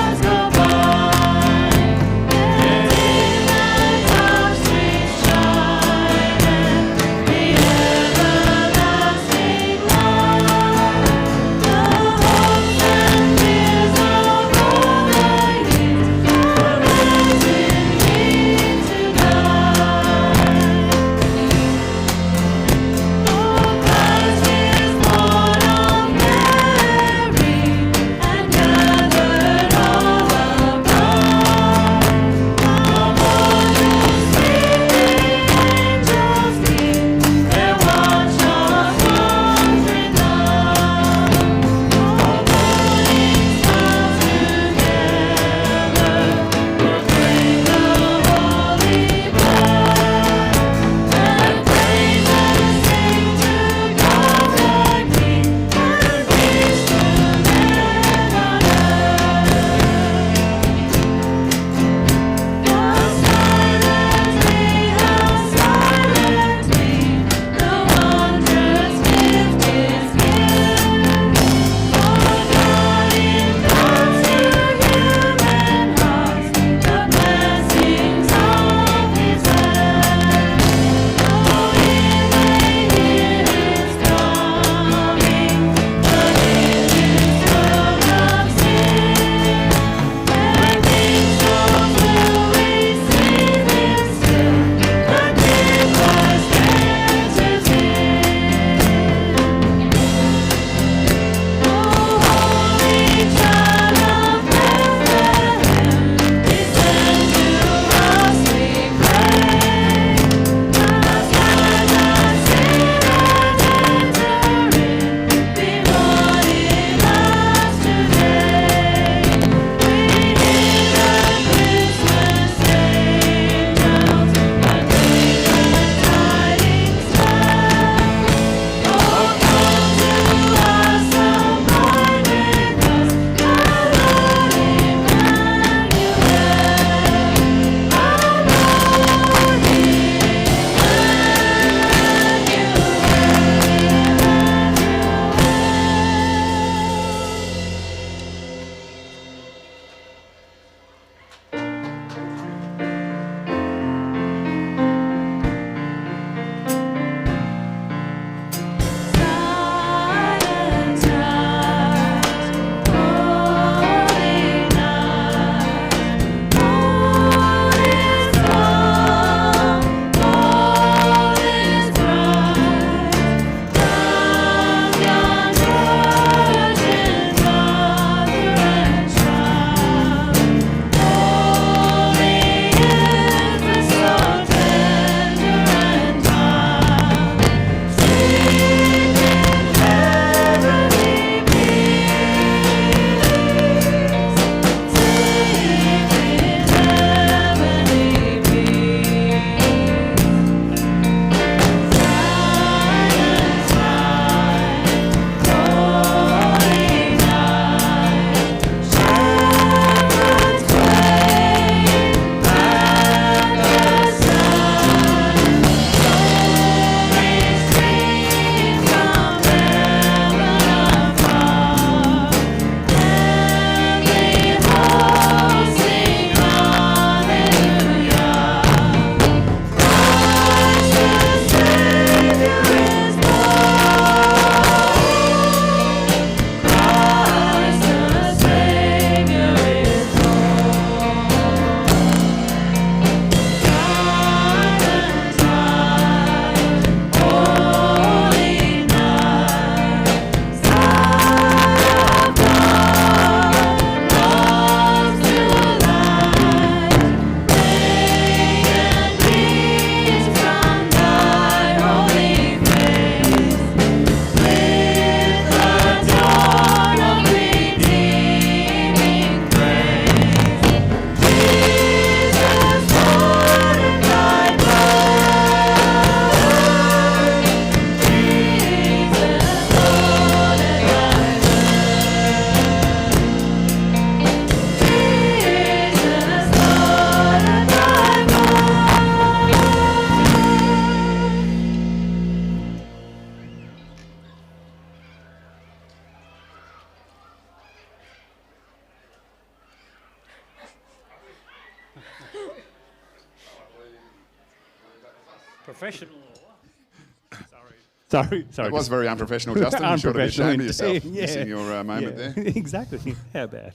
Professional. Sorry. That was very unprofessional, Justin. You should have been ashamed of yourself Yeah. missing your moment there. Exactly. How bad?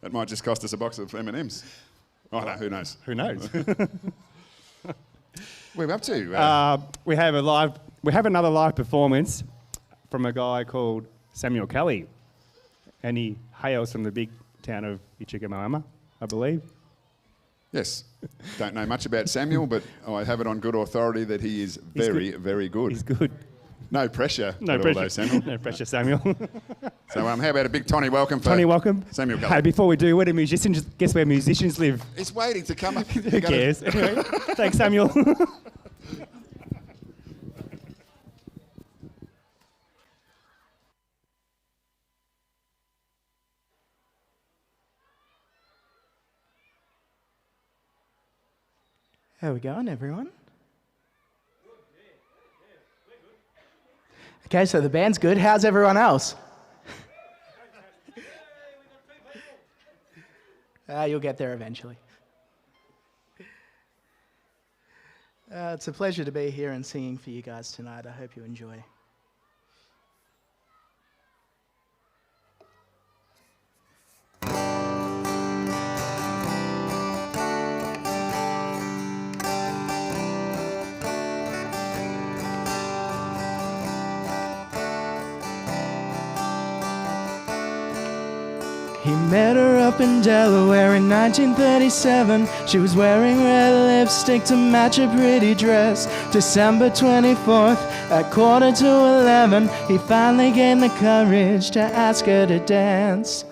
That might just cost us a box of M&Ms. Oh, no, who knows? Who knows? We're up to... We have another live performance from a guy called Samuel Kelly, and he hails from the big town of Ichigamama, I believe. Yes. Don't know much about Samuel, but I have it on good authority that he is very, very good. He's good. No pressure. No at pressure, all, though, Samuel. No pressure, Samuel. So how about a big Tony welcome for Tony, welcome. Samuel Hey, Kelly. before we do, where do musicians? Guess where musicians live? He's waiting to come up. Who cares? Anyway, thanks, Samuel. How we going, everyone? Okay, so the band's good. How's everyone else? You'll get there eventually. It's a pleasure to be here and singing for you guys tonight. I hope you enjoy. He met her up in Delaware in 1937. She was wearing red lipstick to match a pretty dress. December 24th at 11:45, he finally gained the courage to ask her to dance.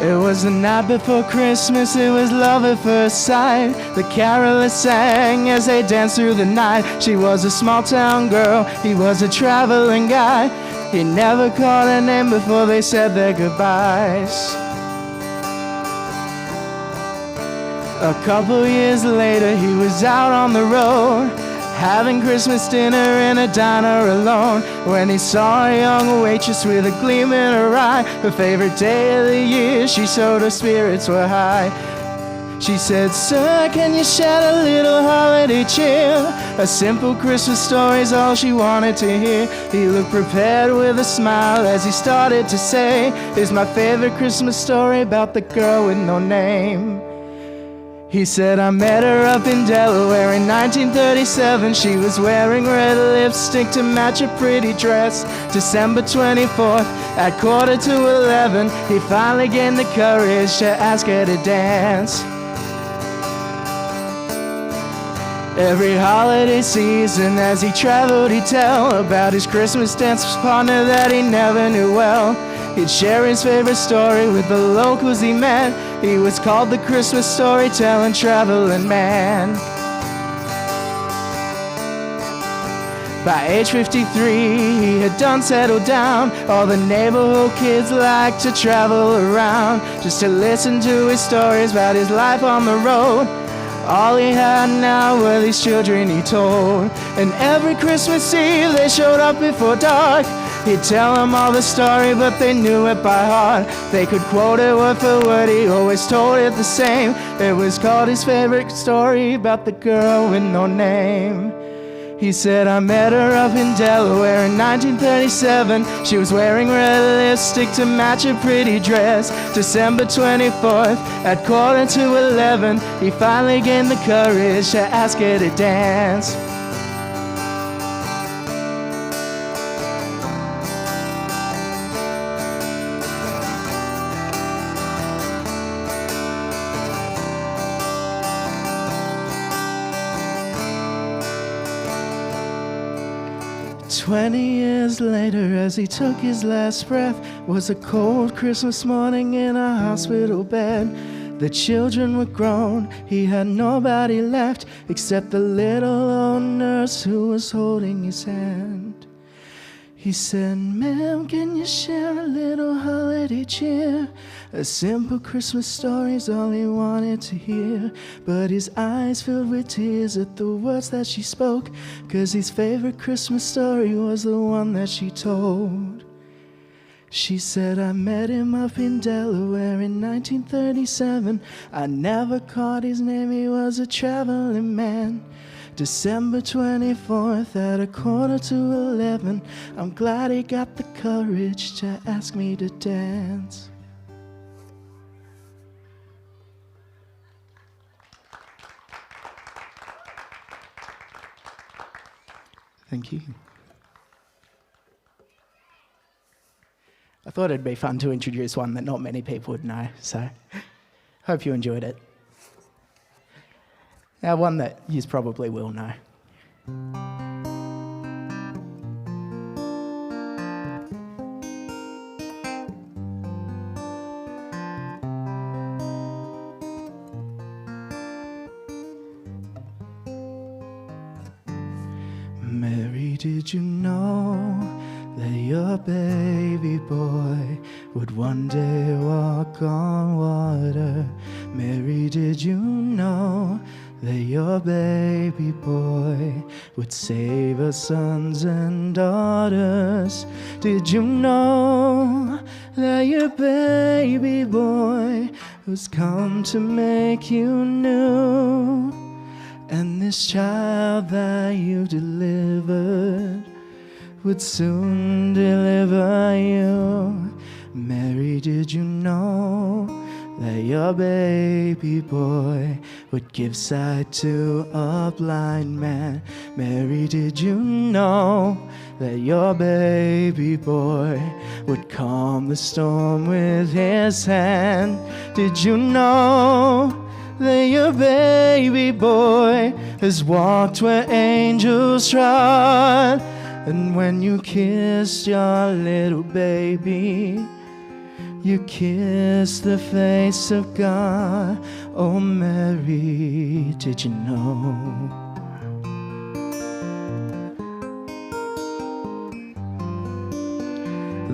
It was the night before Christmas, it was love at first sight. The carolers sang as they danced through the night. She was a small town girl, he was a traveling guy. He never called her name before they said their goodbyes. A couple years later, he was out on the road, having Christmas dinner in a diner alone, when he saw a young waitress with a gleam in her eye. Her favorite day of the year, she showed her spirits were high. She said, "Sir, can you shed a little holiday cheer? A simple Christmas story's all she wanted to hear." He looked prepared with a smile as he started to say, "Here's my favorite Christmas story about the girl with no name." He said, "I met her up in Delaware in 1937. She was wearing red lipstick to match a pretty dress. December 24th at 11:45, he finally gained the courage to ask her to dance. Every holiday season as he traveled, he'd tell about his Christmas dance partner that he never knew well. He'd share his favorite story with the locals he met. He was called the Christmas storytelling traveling man. By age 53, he had done settled down. All the neighborhood kids liked to travel around just to listen to his stories about his life on the road. All he had now were these children he told. And every Christmas Eve they showed up before dark. He'd tell them all the story, but they knew it by heart. They could quote it word for word, he always told it the same. It was called his favorite story about the girl with no name. He said, "I met her up in Delaware in 1937. She was wearing red lipstick to match a pretty dress. December 24th at 11:15, he finally gained the courage to ask her to dance." "20 years later, as he took his last breath, was a cold Christmas morning in a hospital bed. The children were grown, he had nobody left except the little old nurse who was holding his hand. He said, "Ma'am, can you share a little holiday cheer? A simple Christmas story's all he wanted to hear." But his eyes filled with tears at the words that she spoke, 'cause his favorite Christmas story was the one that she told. She said, I met him up in Delaware in 1937. I never caught his name, he was a traveling man. December 24th at 11:45. I'm glad he got the courage to ask me to dance. Thank you. I thought it'd be fun to introduce one that not many people would know, so hope you enjoyed it. Now, one that you probably will know. Mary, did you know that your baby boy would one day walk on water? Mary, did you know that your baby boy would save our sons and daughters? Did you know that your baby boy was come to make you new? And this child that you delivered would soon deliver you. Mary, did you know that your baby boy would give sight to a blind man? Mary, did you know that your baby boy would calm the storm with his hand? Did you know that your baby boy has walked where angels trod? And when you kissed your little baby, you kissed the face of God. Oh, Mary, did you know?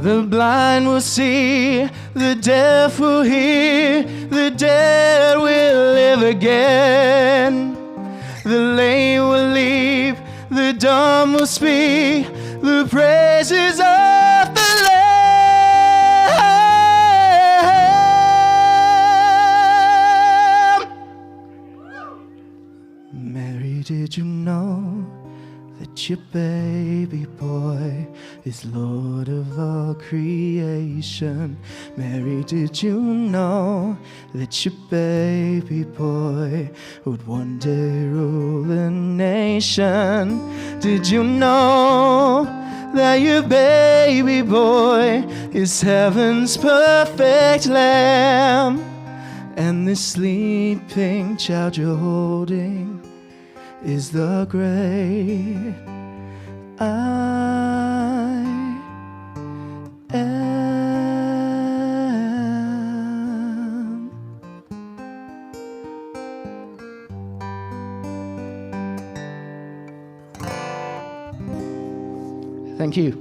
The blind will see, the deaf will hear, the dead will live again. The lame will leap, the dumb will speak, the praises of the Lamb. Mary, did you know that your baby boy is Lord of all creation? Mary, did you know that your baby boy would one day rule the nation? Did you know that your baby boy is heaven's perfect lamb? And this sleeping child you're holding is the great I am. Thank you.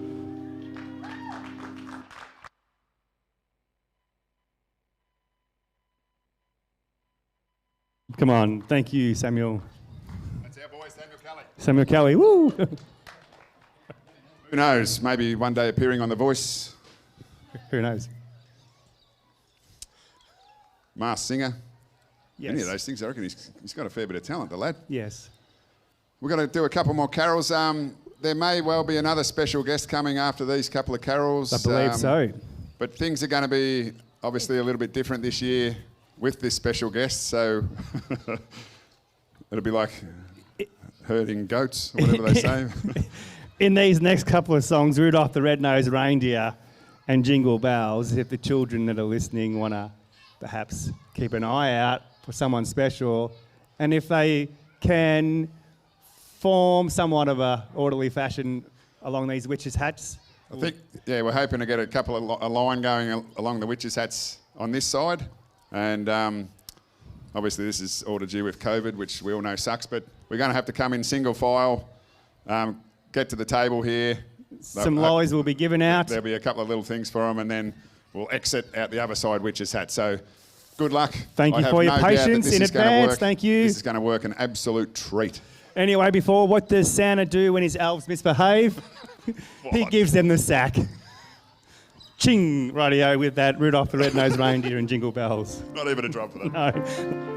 Come on, thank you, Samuel. That's our boy, Samuel Kelly. Samuel Kelly, woo! Who knows? Maybe one day appearing on The Voice. Who knows? Masked singer. Yes. Any of those things, I reckon he's got a fair bit of talent, the lad. Yes. We're going to do a couple more carols. There may well be another special guest coming after these couple of carols. I believe so. But things are going to be obviously a little bit different this year with this special guest, so it'll be like herding goats, or whatever they say. In these next couple of songs, Rudolph the Red-Nosed Reindeer and Jingle Bells, if the children that are listening want to perhaps keep an eye out for someone special, and if they can form somewhat of a orderly fashion along these witches' hats. I think, yeah, we're hoping to get a couple of a line going along the witches' hats on this side, and obviously this is all to do with COVID, which we all know sucks, but we're going to have to come in single file, get to the table here. Some lollies will be given out. There'll be a couple of little things for them, and then we'll exit out the other side witches' hat. So good luck. Thank you for your patience in advance. Thank you. This is going to work an absolute treat. Anyway, before, what does Santa do when his elves misbehave? He gives them the sack. ching, rightio, with that Rudolph the Red-Nosed Reindeer and Jingle Bells. Not even a drop of that. No.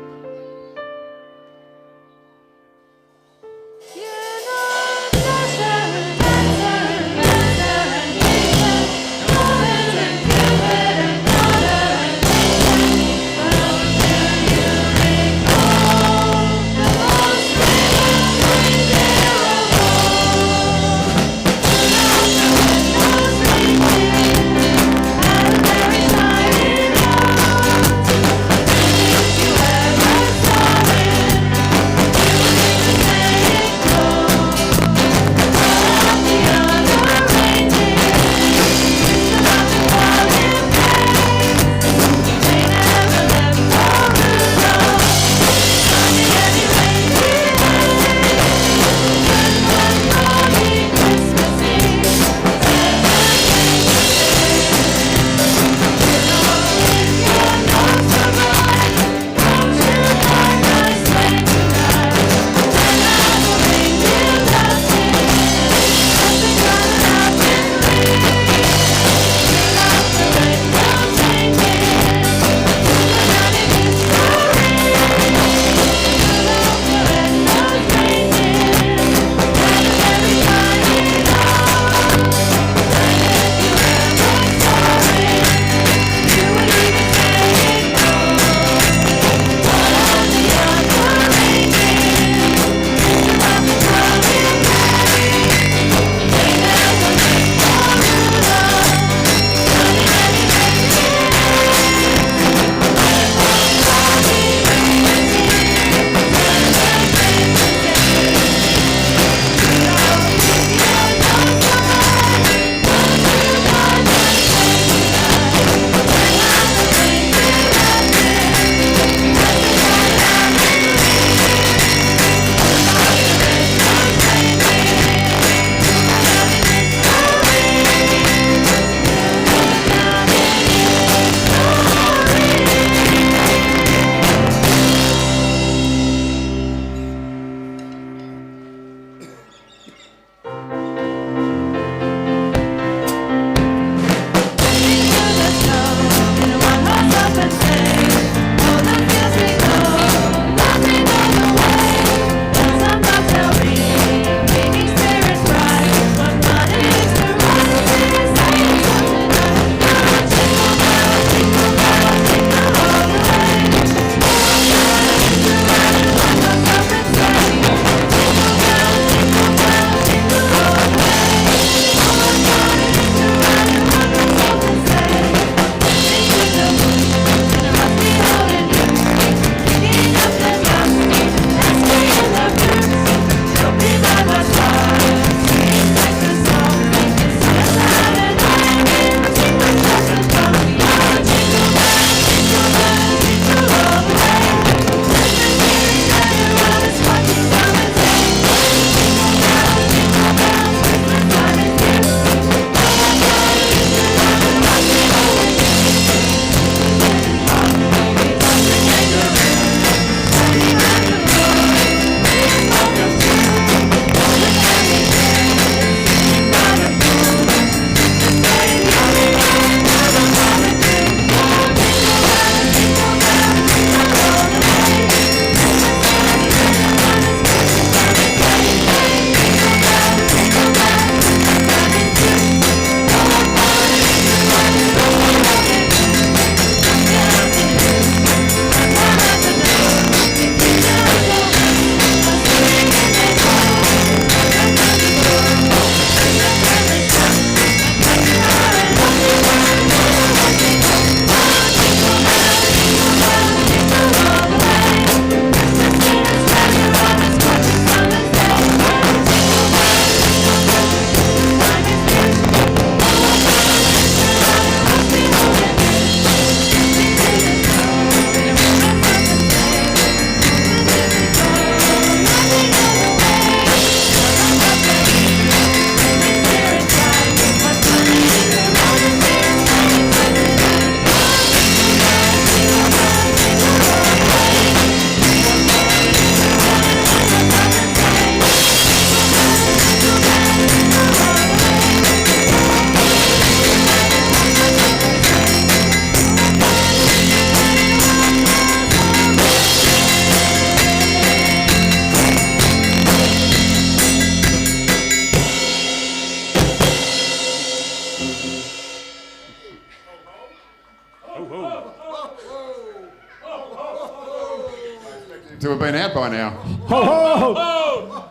to have been out by now. Ho ho!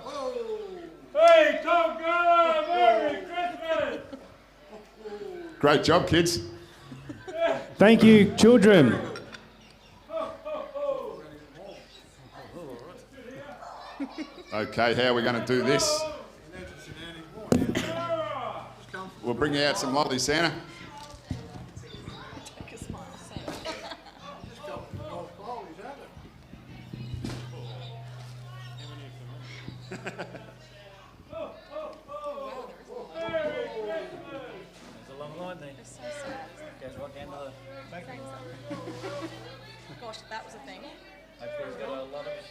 Hey, Tongala, Merry Christmas! Great job, kids. Thank you, children. Okay, how are we going to do this? We'll bring out some lollies, Santa. There's a long line there. It's so sad. Goes right down to the bakery. Gosh, that was a thing. Hopefully he's got a lot of it.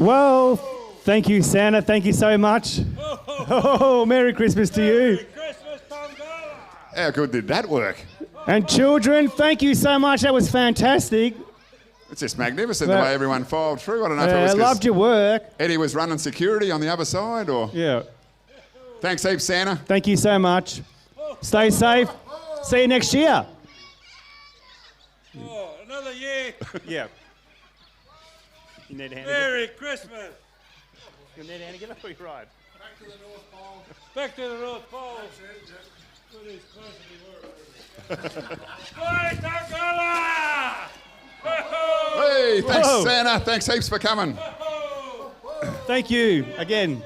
Well, thank you, Santa. Thank you so much. Oh, Merry Christmas to you. Christmas, Tongala! How good did that work? And children, thank you so much. That was fantastic. It's just magnificent the way everyone filed through. I don't know if it I was loved your work. Eddie was running security on the other side or... Yeah. Thanks heaps, Santa. Thank you so much. Stay safe. See you next year. Oh, another year. Yeah. You need a hand Merry Christmas. You need a hand to get up or you ride? Back to the North Pole. Put his close to the world. Bye, Tongala! Hey, thanks, Whoa. Santa. Thanks heaps for coming. Thank you again.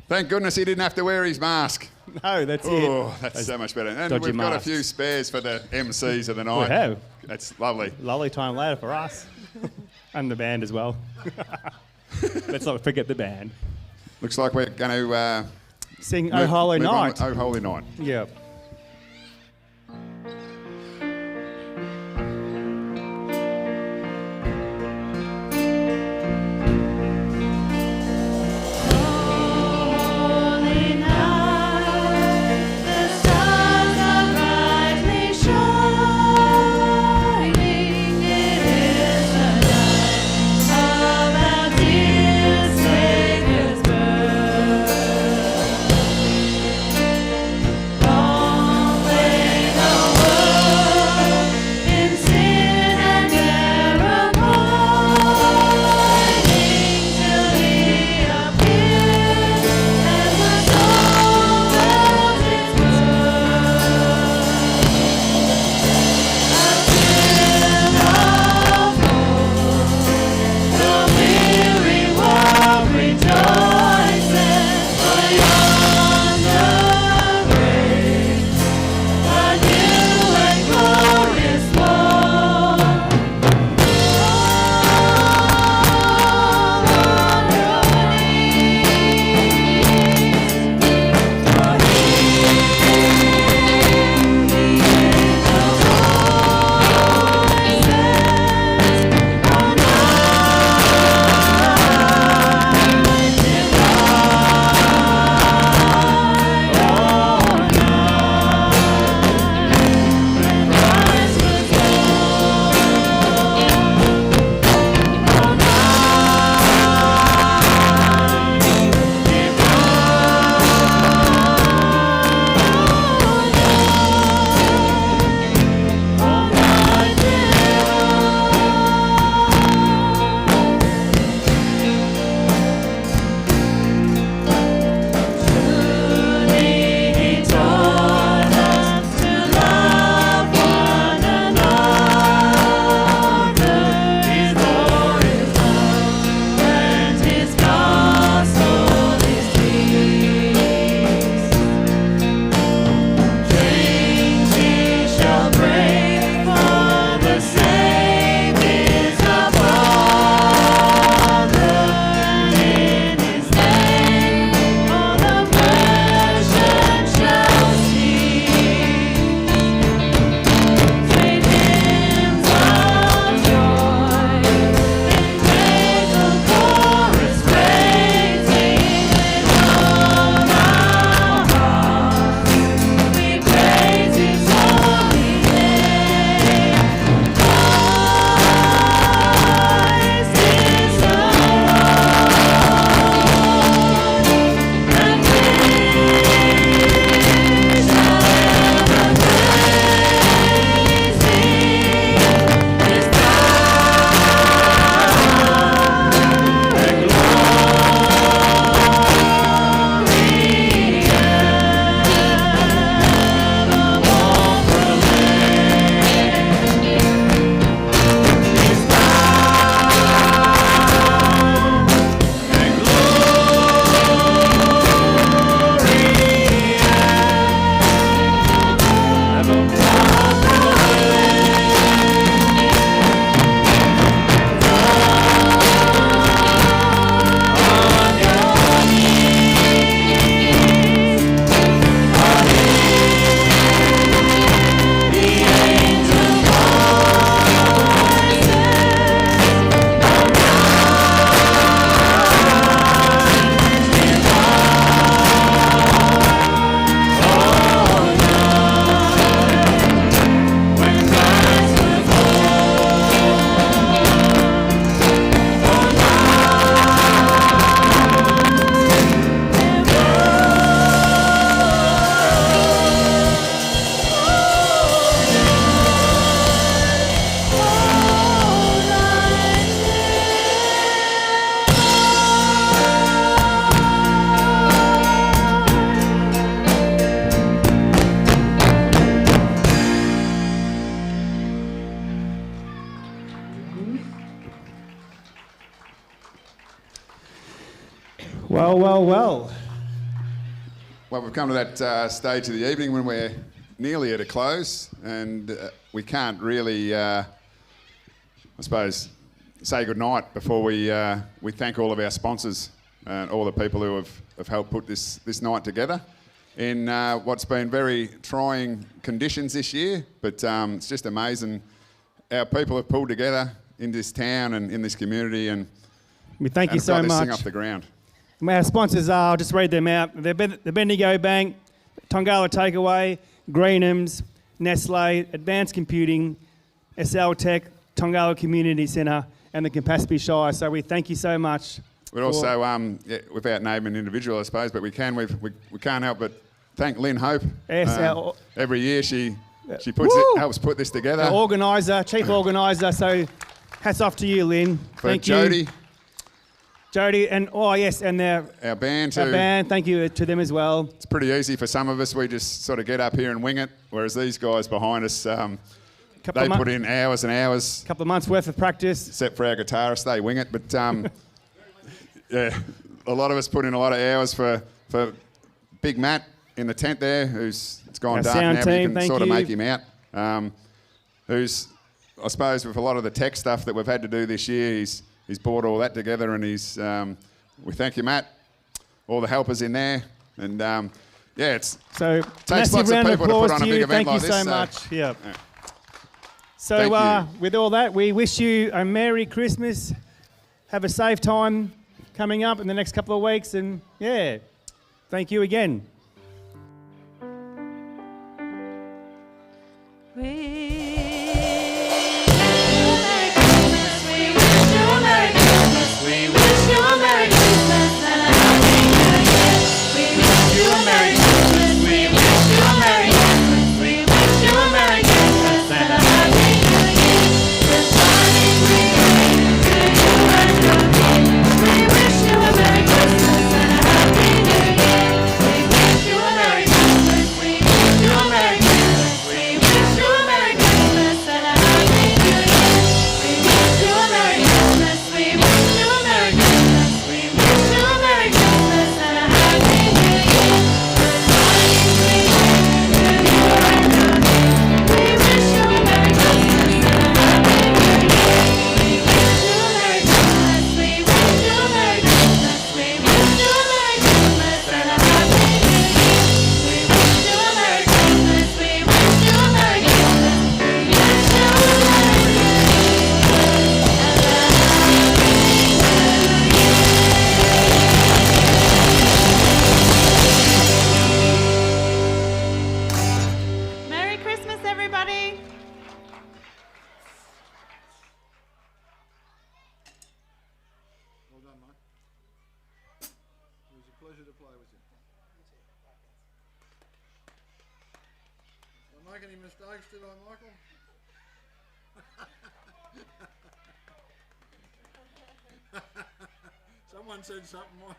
Thank goodness he didn't have to wear his mask. No, that's Oh, it. that's so much better. And dodgy we've got a masks. few spares for the MCs of the night. We have. That's lovely. Lovely time later for us. And the band as well. Let's not forget the band. Looks like we're going to... Sing Oh Holy Night. Oh Holy Night. Yeah. Holy night, the stars are brightly shining. It is the night of our dear Saviour's birth. Well, well, well. Well, we've come to that stage of the evening when we're nearly at a close, and we can't really, I suppose, say goodnight before we thank all of our sponsors and all the people who have helped put this night together in what's been very trying conditions this year, but it's just amazing. Our people have pulled together in this town and in this community, and We thank you have so got this much. thing off the ground. Our sponsors are, I'll just read them out. The Bendigo Bank, Tongala Takeaway, Greenhams, Nestle, Advanced Computing, SL Tech, Tongala Community Centre, and the Campaspe Shire. So we thank you so much. We'd also, without naming an individual, I suppose, but we can't help but thank Lynn Hope. Yes, every year she helps put this together. Our organiser, chief organiser. So hats off to you, Lynn. For Thank Jody. you. Jody, and and our band too. Our band, thank you to them as well. It's pretty easy for some of us. We just sort of get up here and wing it, whereas these guys behind us, they put in hours and hours. A couple of months worth of practice. Except for our guitarists, they wing it. But yeah, a lot of us put in a lot of hours for Big Matt in the tent there, it's gone Our dark sound now, but you team, can sort of thank make him out. Who's, I suppose, with a lot of the tech stuff that we've had to do this year, he's brought all that together, and we thank you, Matt. All the helpers in there, and it's so takes massive lots of round of people to applause put on to a big you. event Thank you like this. so much. Yeah. Thank So you. with all that, we wish you a Merry Christmas. Have a safe time coming up in the next couple of weeks, and thank you again. Merry Christmas, everybody. Well done, mate. It was a pleasure to play with you. Did I make any mistakes, did I, Michael? Someone said something, Michael.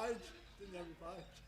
page? Didn't have your page.